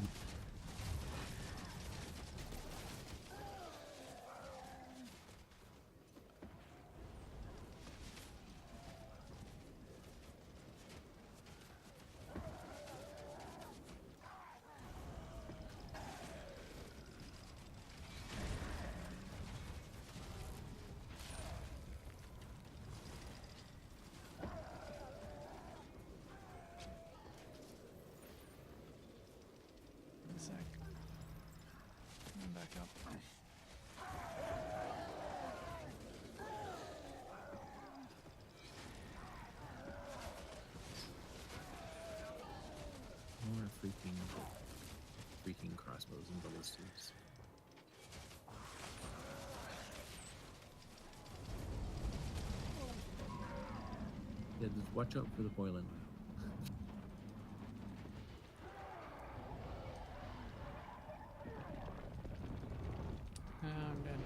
back up. More freaking crossbows and ballistas. Yeah, just watch out for the boiling. I'm dead.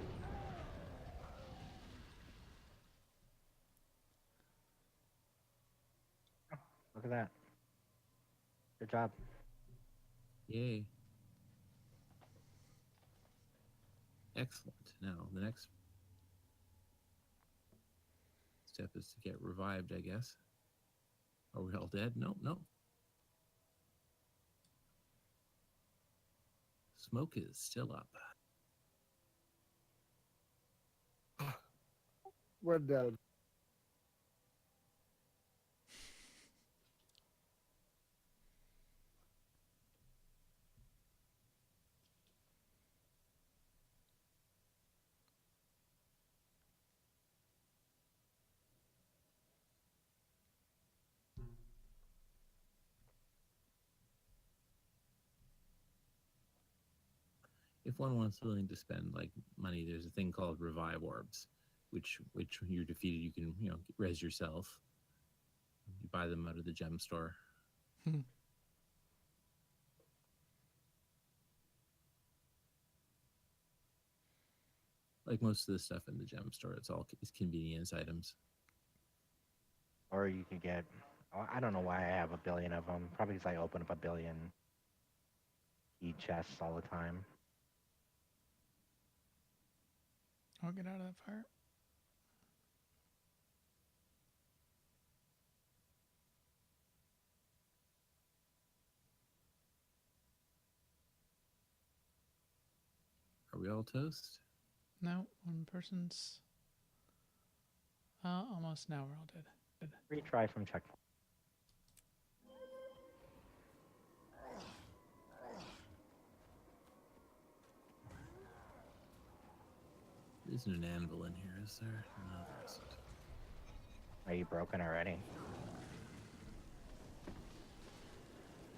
Look at that. Good job. Yay. Excellent. Now, the next step is to get revived, I guess. Are we all dead? No, no. Smoke is still up. We're dead. If one wants willing to spend like money, there's a thing called revive orbs, which when you're defeated, you can res yourself. You buy them out of the gem store. Like most of the stuff in the gem store, it's convenience items. Or you could get, I don't know why I have a billion of them. Probably because I open up a billion key chests all the time. I'll get out of that fire. Are we all toast? No, one person's almost. Now we're all dead. Retry from checkpoint. There isn't an anvil in here, is there? No, there isn't. Are you broken already?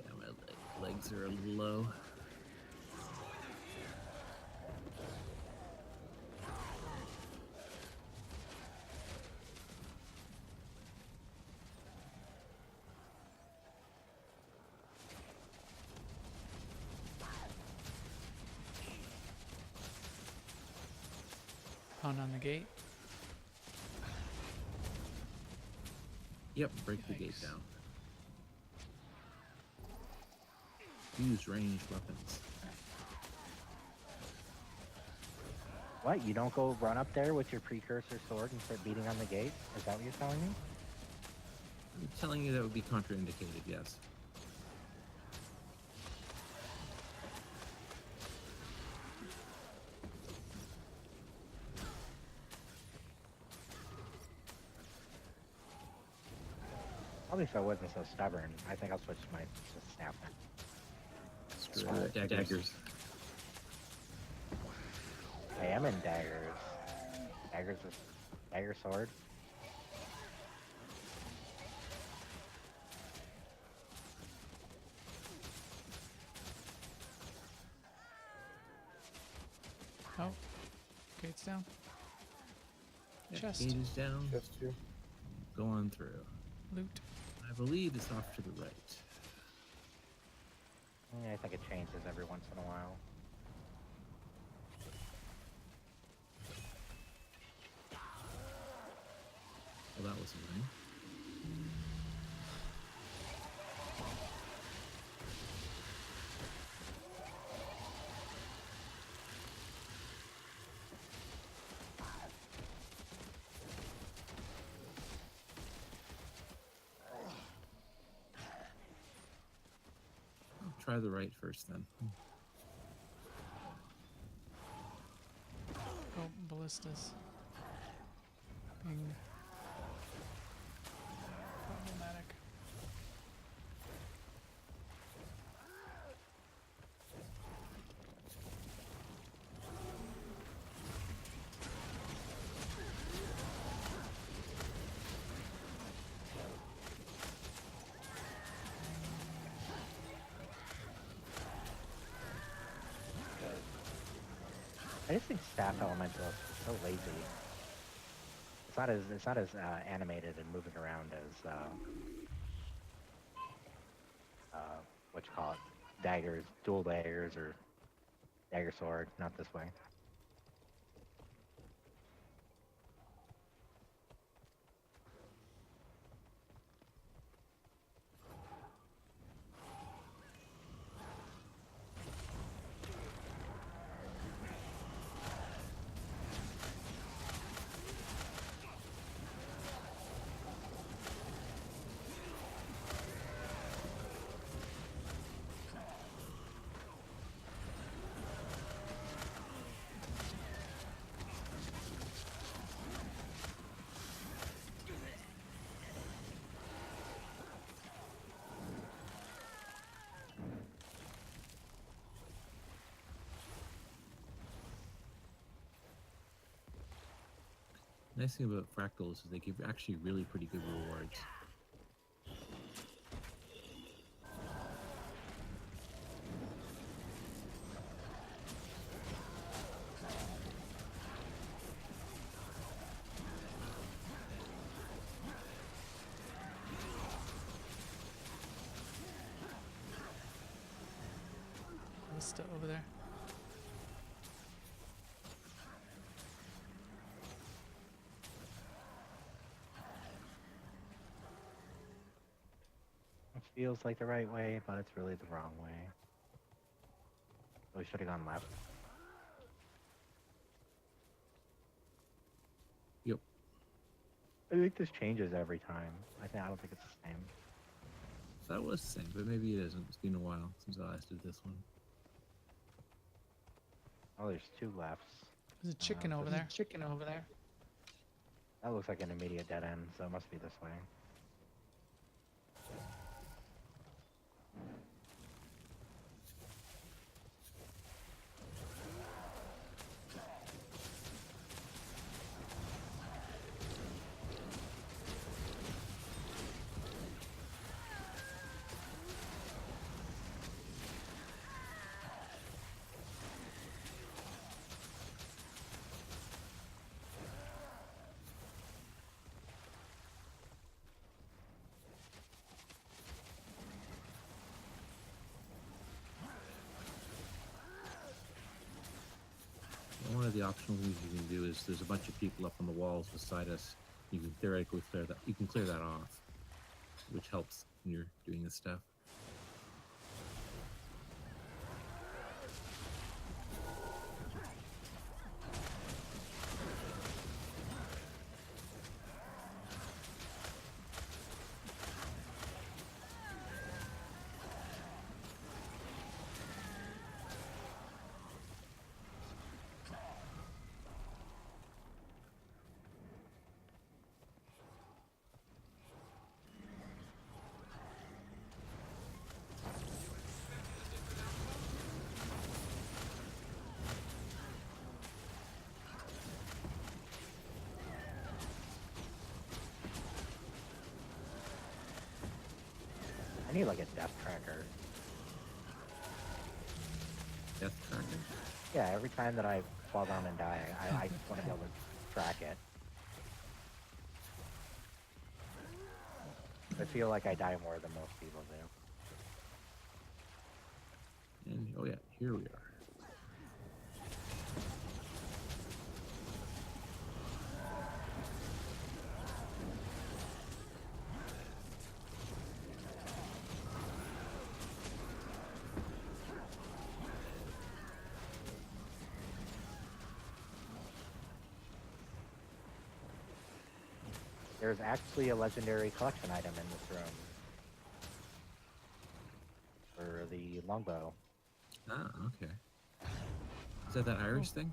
Yeah, my legs are a little low. Pound on the gate. Yep, break the gate down. Use ranged weapons. What? You don't go run up there with your precursor sword and start beating on the gate? Is that what you're telling me? I'm telling you that would be contraindicated, yes. Probably if I wasn't so stubborn. I think I'll switch to my snap. Screw it, daggers. I am in daggers. Daggers is dagger sword. Oh, gate's down. Yeah, Chest. gate is down. Chest here. Go on through. Loot. I believe it's off to the right. Yeah, I think it changes every once in a while. Well, that was annoying. I'll try the right first then. Oh, ballistas. Being problematic. I just think staff elemental is so lazy. It's not as animated and moving around as what you call it, daggers, dual daggers, or dagger sword. Not this way. Nice thing about fractals is they give actually really pretty good rewards. Still over there. It feels like the right way, but it's really the wrong way. So we should have gone left. Yep. I think this changes every time. I don't think it's the same. That was the same, but maybe it isn't. It's been a while since I last did this one. Oh, there's two lefts. There's a chicken over there. Chicken over there. That looks like an immediate dead end, so it must be this way. One of the optional things you can do is there's a bunch of people up on the walls beside us. You can theoretically clear that. You can clear that off, which helps when you're doing this stuff. I need like a death tracker. Death tracker? Yeah, every time that I fall down and die, I want to be able to track it. I feel like I die more than most people do. And oh yeah, here we are. There's actually a legendary collection item in this room. For the longbow. Ah, okay. Is that Irish thing?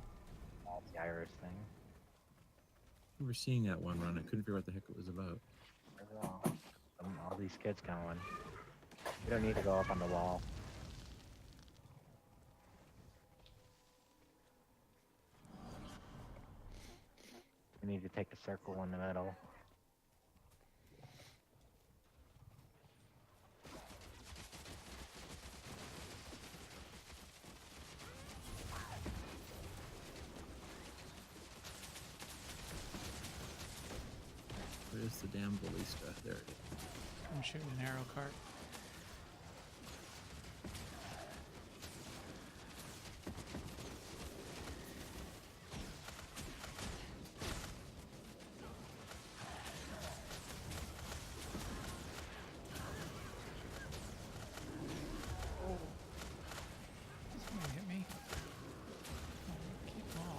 That's the Irish thing. I remember seeing that one run. I couldn't figure out what the heck it was about. All these kids going. You don't need to go up on the wall. You need to take a circle in the middle. Where's the damn ballista? There it is. I'm shooting an arrow cart. He's gonna hit me. Oh, keep off.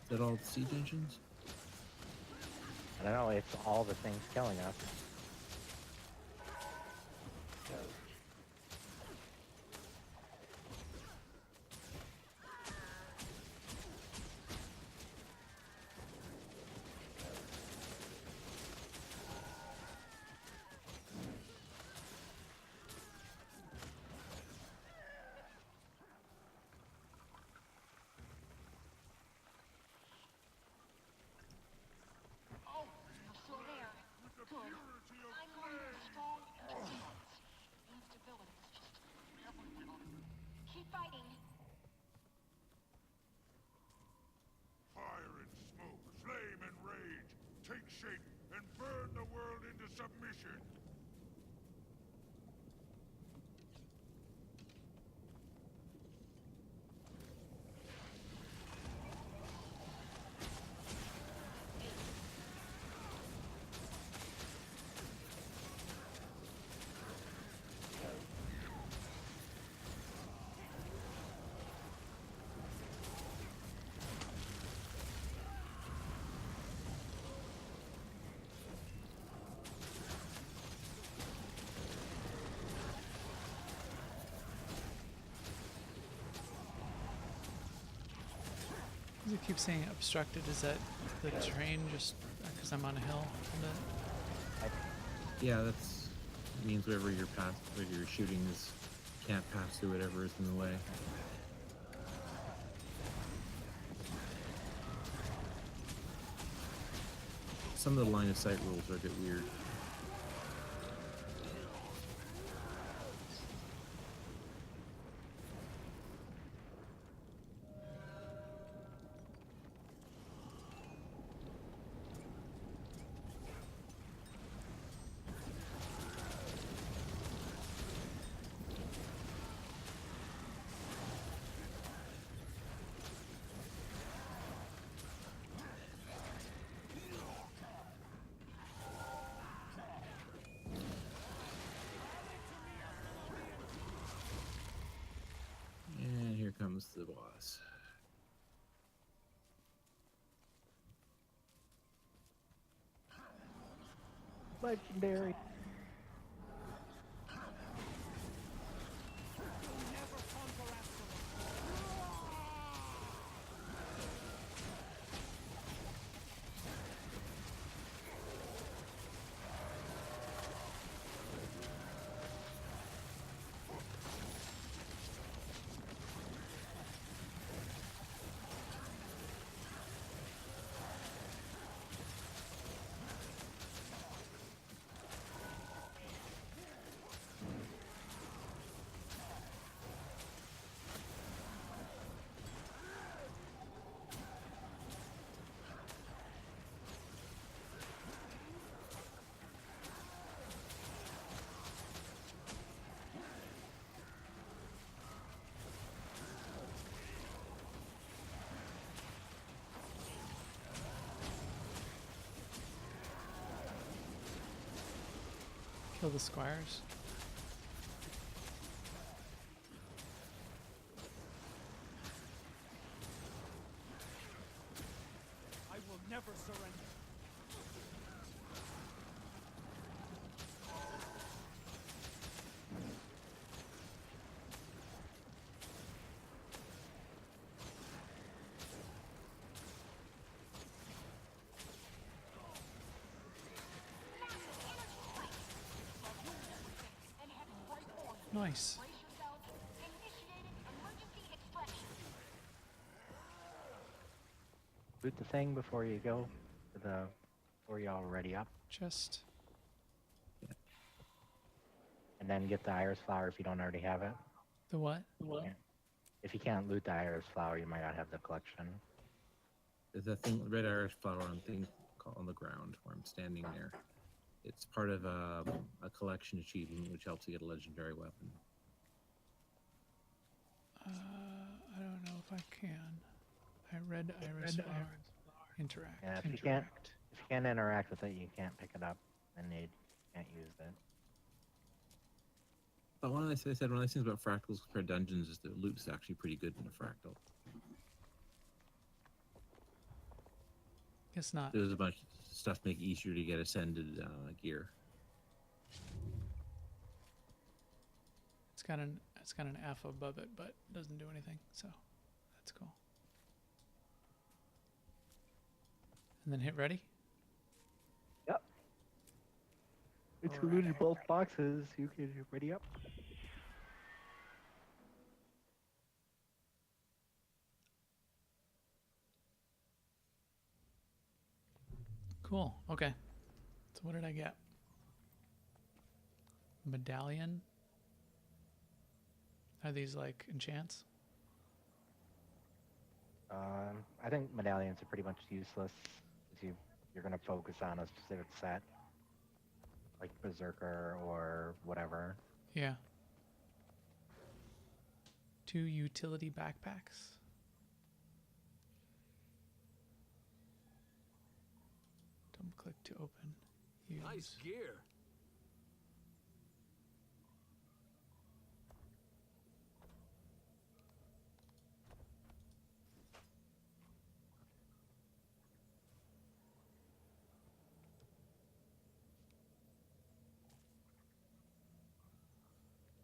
Is that all the siege engines? I don't know, it's all the things killing us. Oh, you're still there. Good. I'm going with strong resistance. Instability is just everywhere. Keep fighting. Fire and smoke, flame and rage, take shape and burn the world into submission. Does it keep saying obstructed? Is that the train just because I'm on a hill? Yeah, that's means whatever you're shooting is can't pass through whatever is in the way. Some of the line of sight rules are a bit weird. And here comes the boss. Legendary. Kill the squires. never surrender. Nice. Brace yourself. Initiating emergency extraction. Loot the thing before you go to the, before you're all ready up. Just. And then get the iris flower if you don't already have it. The what? Yeah. If you can't loot the iris flower, you might not have the collection. There's a thing, red iris flower on thing on the ground where I'm standing there. It's part of a collection achievement which helps you get a legendary weapon. I don't know if I can. I read iris flower. Interact. Yeah, if you can't interact with it, you can't pick it up, and you can't use it. But one of the things about fractals compared to dungeons is the loot's actually pretty good in a fractal. Guess not. There's a bunch of stuff to make it easier to get ascended gear. It's got an F above it, but doesn't do anything. So that's cool. And then hit ready. Yep. It's looted both boxes. You can ready up. Cool. Okay. So what did I get? Medallion. Are these like enchants? I think medallions are pretty much useless. You're gonna focus on a specific set, like Berserker or whatever. Yeah. 2 utility backpacks. Double click to open. Use. Nice gear.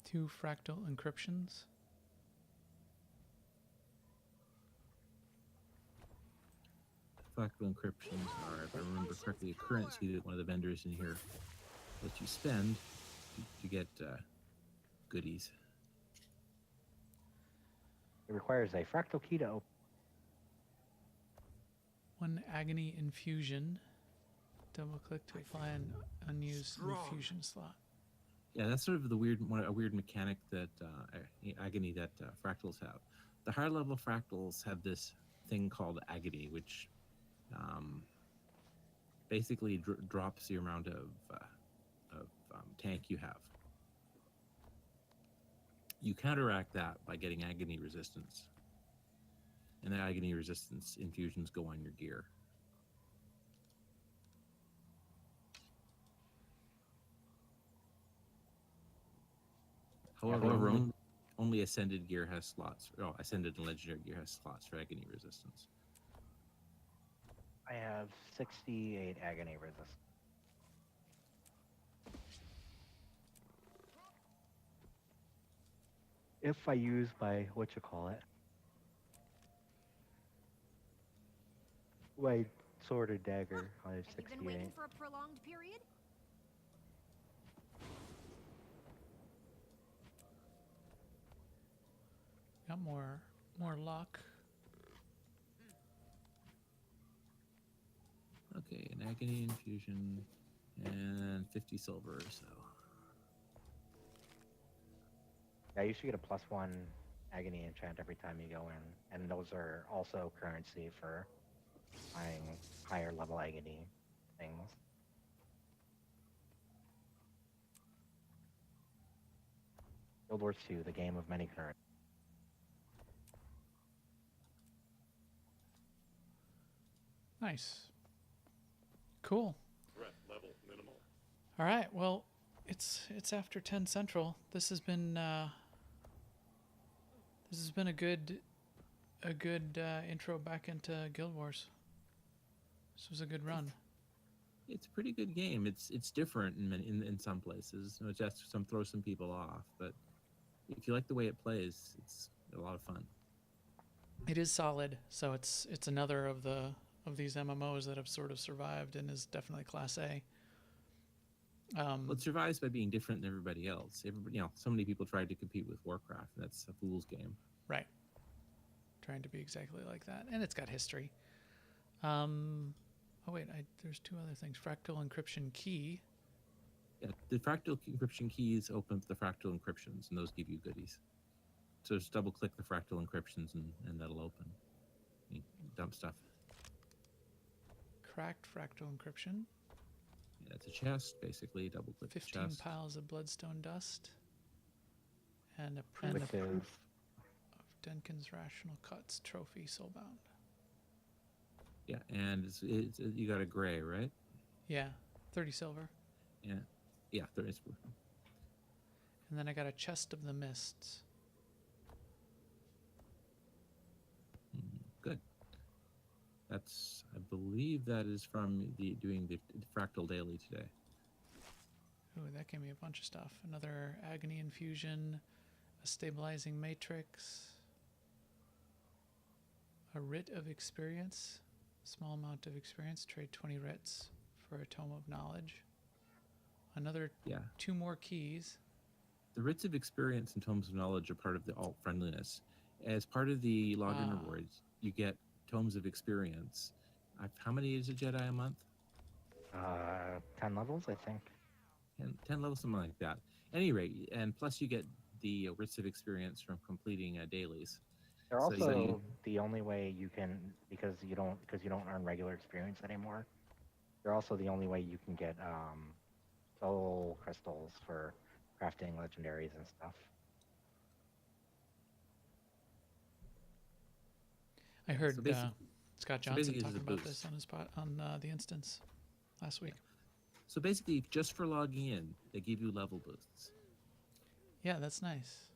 Two fractal encryptions. Fractal encryptions are, if I remember correctly, a currency that one of the vendors in here lets you spend to get goodies. It requires a fractal key to open. 1 agony infusion. Double click to apply an unused infusion slot. Yeah, that's sort of a weird mechanic that agony that fractals have. The higher level fractals have this thing called agony, which basically drops the amount of tank you have. You counteract that by getting agony resistance, and the agony resistance infusions go on your gear. However, only ascended gear has slots. Oh, ascended and legendary gear has slots for agony resistance. I have 68 agony resistance. If I use my my sword or dagger, I have 68. You've been waiting for a prolonged period? Got more luck. Okay, an agony infusion and 50 silver or so. Yeah, you should get a +1 agony enchant every time you go in, and those are also currency for buying higher level agony things. Guild Wars 2, the game of many currencies. Nice. Cool. Threat level minimal. All right. Well, it's after 10 Central. This has been a good intro back into Guild Wars. This was a good run. It's a pretty good game. It's different in some places. It just throws some people off, but if you like the way it plays, it's a lot of fun. It is solid, so it's another of these MMOs that have sort of survived and is definitely Class A. Well, it survives by being different than everybody else. Everybody, so many people tried to compete with Warcraft. That's a fool's game. Right. Trying to be exactly like that, and it's got history. Oh wait, there's two other things. Fractal encryption key. Yeah, the fractal encryption keys open up the fractal encryptions, and those give you goodies. So just double-click the fractal encryptions, and that'll open. You dump stuff. Cracked fractal encryption. Yeah, it's a chest, basically. Double-click the 15 chest. piles of bloodstone dust. And a print Which of is Denkin's Rational Cuts trophy, soulbound. Yeah, and it's you got a gray, right? Yeah, 30 silver. Yeah, 30. And then I got a chest of the mists. Good. That's, I believe, that is from doing the fractal daily today. Ooh, that gave me a bunch of stuff. Another agony infusion, a stabilizing matrix, a writ of experience, small amount of experience. Trade 20 writs for a tome of knowledge. Another 2 more keys. The writs of experience and tomes of knowledge are part of the alt friendliness. As part of the login rewards, you get tomes of experience. How many is a Jedi a month? 10 levels, I think. 10 levels, something like that. At any rate, and plus you get the writs of experience from completing dailies. They're also the only way you can, because you don't earn regular experience anymore. They're also the only way you can get soul crystals for crafting legendaries and stuff. I heard Scott Johnson talking about this on his on the instance last week. So basically, just for logging in, they give you level boosts. Yeah, that's nice.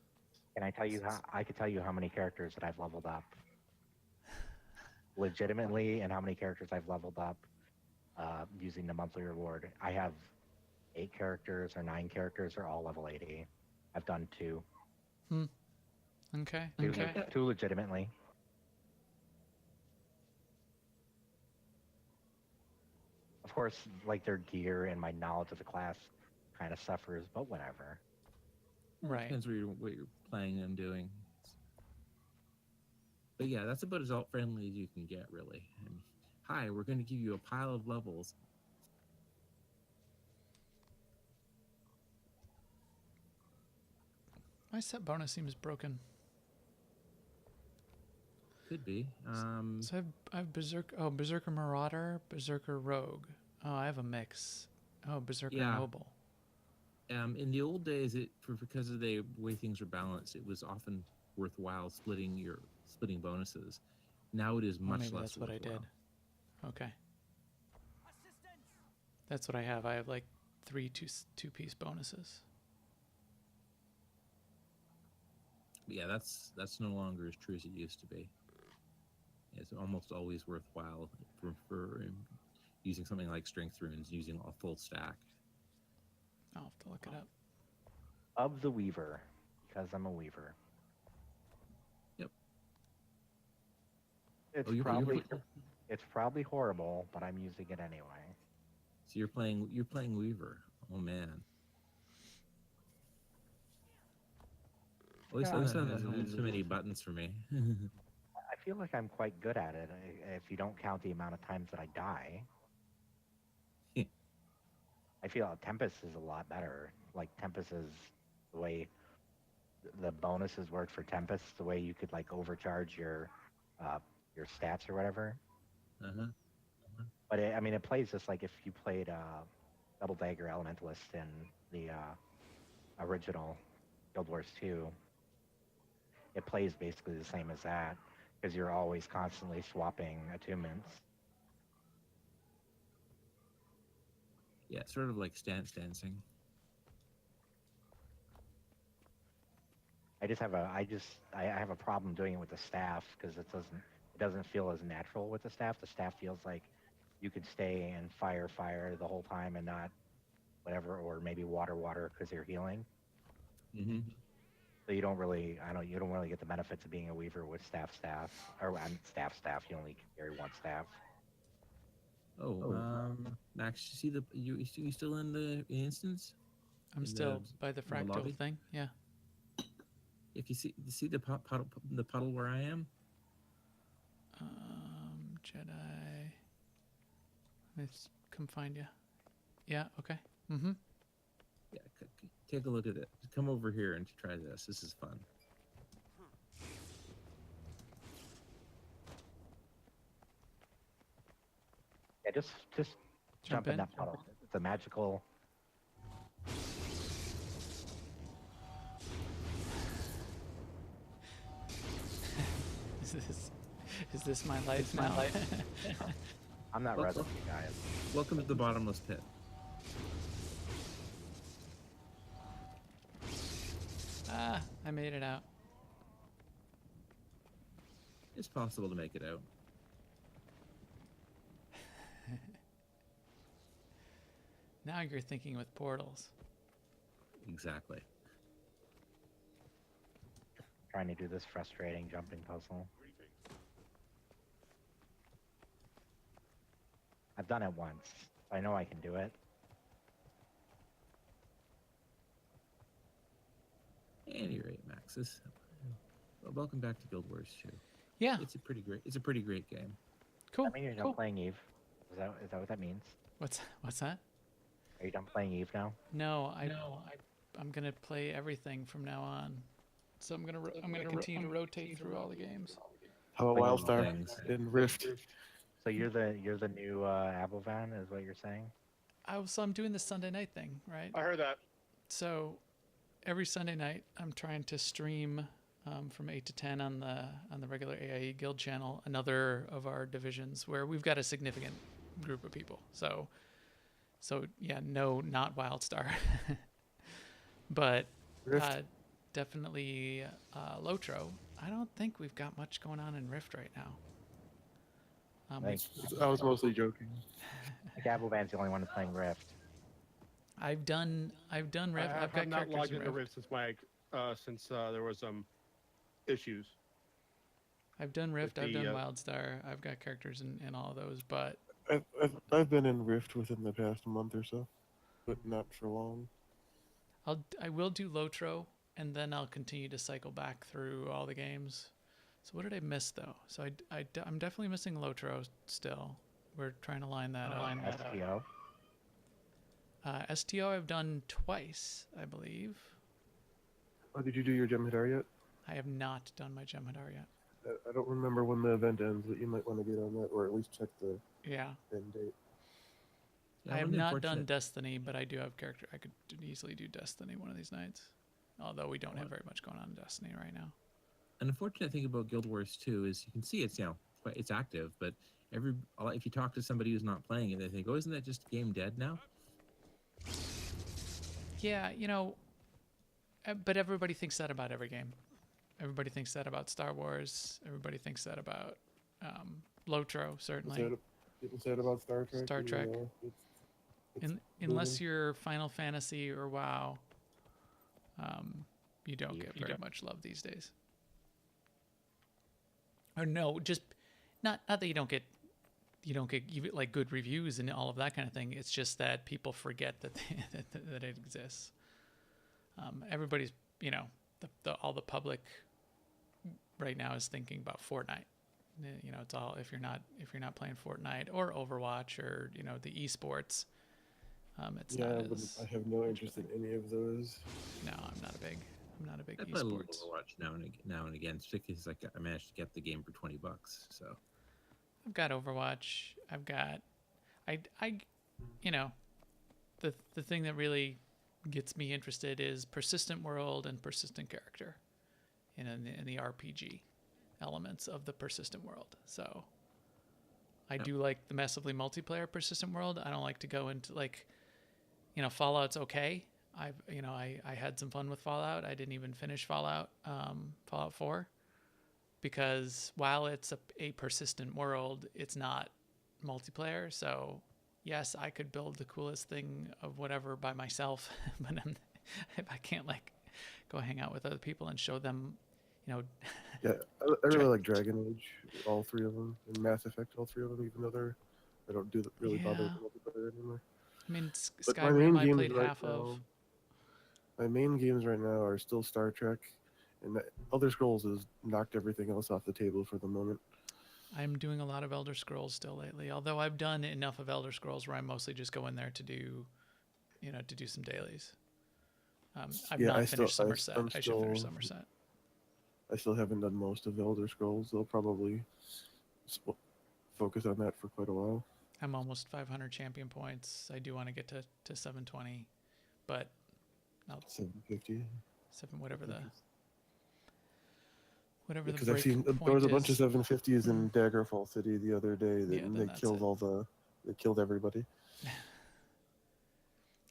Can I tell you I could tell you how many characters that I've leveled up legitimately, and how many characters I've leveled up using the monthly reward. I have 8 characters or 9 characters are all level 80. I've done 2. Okay. Two legitimately. Of course, like their gear and my knowledge of the class kind of suffers, but whatever. Right. Depends what you're playing and doing. But yeah, that's about as alt friendly as you can get, really. And, hi, we're going to give you a pile of levels. My set bonus seems broken. Could be. So I have Berserker Marauder, Berserker Rogue. Oh, I have a mix. Oh, Berserker Noble. In the old days, because of the way things were balanced, it was often worthwhile splitting bonuses. Now it is much maybe less. That's what worthwhile. I did. Okay. That's what I have. I have like 3 two-piece bonuses. But yeah, that's no longer as true as it used to be. It's almost always worthwhile for using something like strength runes, using a full stack. I'll have to look it up. Of the Weaver, because I'm a Weaver. Yep. It's probably horrible, but I'm using it anyway. So you're playing Weaver. Oh man. At least there's too many buttons for me. I feel like I'm quite good at it, if you don't count the amount of times that I die. I feel Tempest is a lot better. Like, Tempest is the way the bonuses work for Tempest, the way you could, like, overcharge your stats or whatever. But it plays just like if you played Double Dagger Elementalist in the original Guild Wars 2. It plays basically the same as that, because you're always constantly swapping attunements. Yeah, sort of like stance dancing. I have a problem doing it with the staff, because it doesn't feel as natural with the staff. The staff feels like you could stay and fire the whole time and not whatever, or maybe water because you're healing. Mm-hmm. So you don't really, you don't really get the benefits of being a weaver with staff, or staff. You only carry one staff. Max, you see you still in the instance? I'm still by the fractal thing. Yeah. If you see the puddle where I am. Jedi. Let's come find you. Yeah. Okay. Mm-hmm. Yeah. Take a look at it. Come over here and try this. This is fun. Yeah, just jump in that puddle. It's a magical. Is this my life now? I'm not ready, guys. Welcome to the bottomless pit. Ah, I made it out. It's possible to make it out. Now you're thinking with portals. Exactly. Trying to do this frustrating jumping puzzle. I've done it once. I know I can do it. At any rate, Max, welcome back to Guild Wars 2. Yeah. It's a pretty great game. Cool. I mean, you're done playing Eve. Is that what that means? What's that? Are you done playing Eve now? No, I'm gonna play everything from now on. So I'm gonna continue to rotate through all the games. How about Wildstar in Rift? So you're the new Abovan, is what you're saying? So I'm doing the Sunday night thing, right? I heard that. So every Sunday night, I'm trying to stream from 8 to 10 on the regular AIEGuild channel, another of our divisions where we've got a significant group of people. So yeah, no, not Wildstar, but definitely Lotro. I don't think we've got much going on in Rift right now. I was mostly joking. Abovan's the only one playing Rift. I've done Rift. I've got not logged characters in into Rift. Rift since there was issues. I've done Rift. I've the, done Wildstar. I've got characters in all of those, but I've been in Rift within the past month or so, but not for long. I will do Lotro, and then I'll continue to cycle back through all the games. So what did I miss though? So I'm definitely missing Lotro still. We're trying to line that up. STO. STO I've done twice, I believe. Oh, did you do your Jem'Hadar yet? I have not done my Jem'Hadar yet. I don't remember when the event ends, but you might want to get on that, or at least check the end date. Yeah, I have not done Destiny, but I do have character. I could easily do Destiny one of these nights. Although we don't have very much going on in Destiny right now. An unfortunate thing about Guild Wars 2 is you can see it's active, but if you talk to somebody who's not playing it, they think, "Oh, isn't that just game dead now?" Yeah, but everybody thinks that about every game. Everybody thinks that about Star Wars. Everybody thinks that about Lotro, certainly. People say it about Star Trek. Star Trek. Unless you're Final Fantasy or WoW, you don't get very much love these days. Or no, just not that you don't get like good reviews and all of that kind of thing. It's just that people forget that that it exists. Everybody's all the public right now is thinking about Fortnite. It's all if you're not playing Fortnite or Overwatch or the esports. It's not as, I have no interest in any of those. No, I'm not a big I play a little esports. Overwatch now and again, particularly because I managed to get the game for $20. So I've got Overwatch. I've got, the thing that really gets me interested is persistent world and persistent character, in the RPG elements of the persistent world. So I do like the massively multiplayer persistent world. I don't like to go into Fallout's okay. I had some fun with Fallout. I didn't even finish Fallout 4, because while it's a persistent world, it's not multiplayer. So yes, I could build the coolest thing of whatever by myself, but if I can't like go hang out with other people and show them, you know. Yeah, I really like Dragon Age, all three of them, and Mass Effect, all three of them, even though I don't really bother with Yeah. the multiplayer anymore. I mean, But Skyrim I played half of. My main games right now are still Star Trek, and Elder Scrolls has knocked everything else off the table for the moment. I'm doing a lot of Elder Scrolls still lately, although I've done enough of Elder Scrolls where I mostly just go in there to do, to do some dailies. I've not finished Somerset. I should finish Somerset. I still haven't done most of the Elder Scrolls. They'll probably focus on that for quite a while. I'm almost 500 champion points. I do want to get to 720, but 750. Whatever the because I've seen there was a bunch of 750s in Daggerfall City the other day that they killed everybody.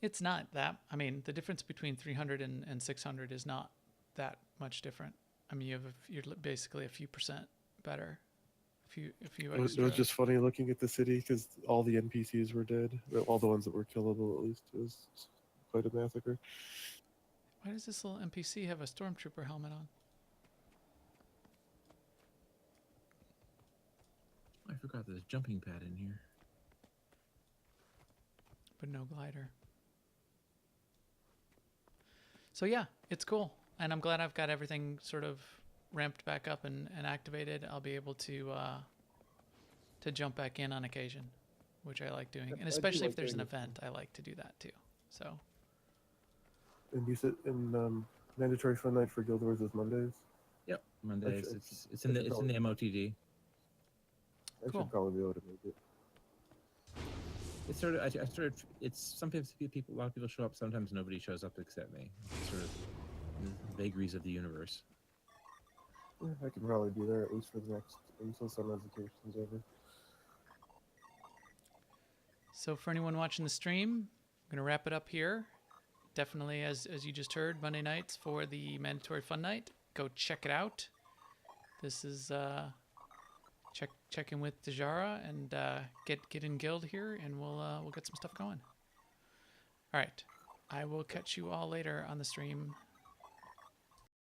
It's not that. I mean, the difference between 300 and 600 is not that much different. I mean, you're basically a few percent better. A few It was just funny looking at the city because all the NPCs were dead. All the ones that were killable, at least. It was quite a massacre. Why does this little NPC have a stormtrooper helmet on? I forgot there's a jumping pad in here. But no glider. So yeah, it's cool. And I'm glad I've got everything sort of ramped back up and activated. I'll be able to jump back in on occasion, which I like doing. And especially if there's an event, I like to do that too. So. And you said in mandatory fun night for Guild Wars is Mondays? Yep, Mondays. It's in the MOTD. I should probably be able to make it. It's sort of, it's sometimes a lot of people show up, sometimes nobody shows up except me. It's sort of the vagaries of the universe. Yeah, I can probably be there at least for the next, until summer vacation's over. So for anyone watching the stream, I'm going to wrap it up here. Definitely, as you just heard, Monday nights for the mandatory fun night. Go check it out. This is check in with Dejara and get in guild here, and we'll get some stuff going. All right, I will catch you all later on the stream.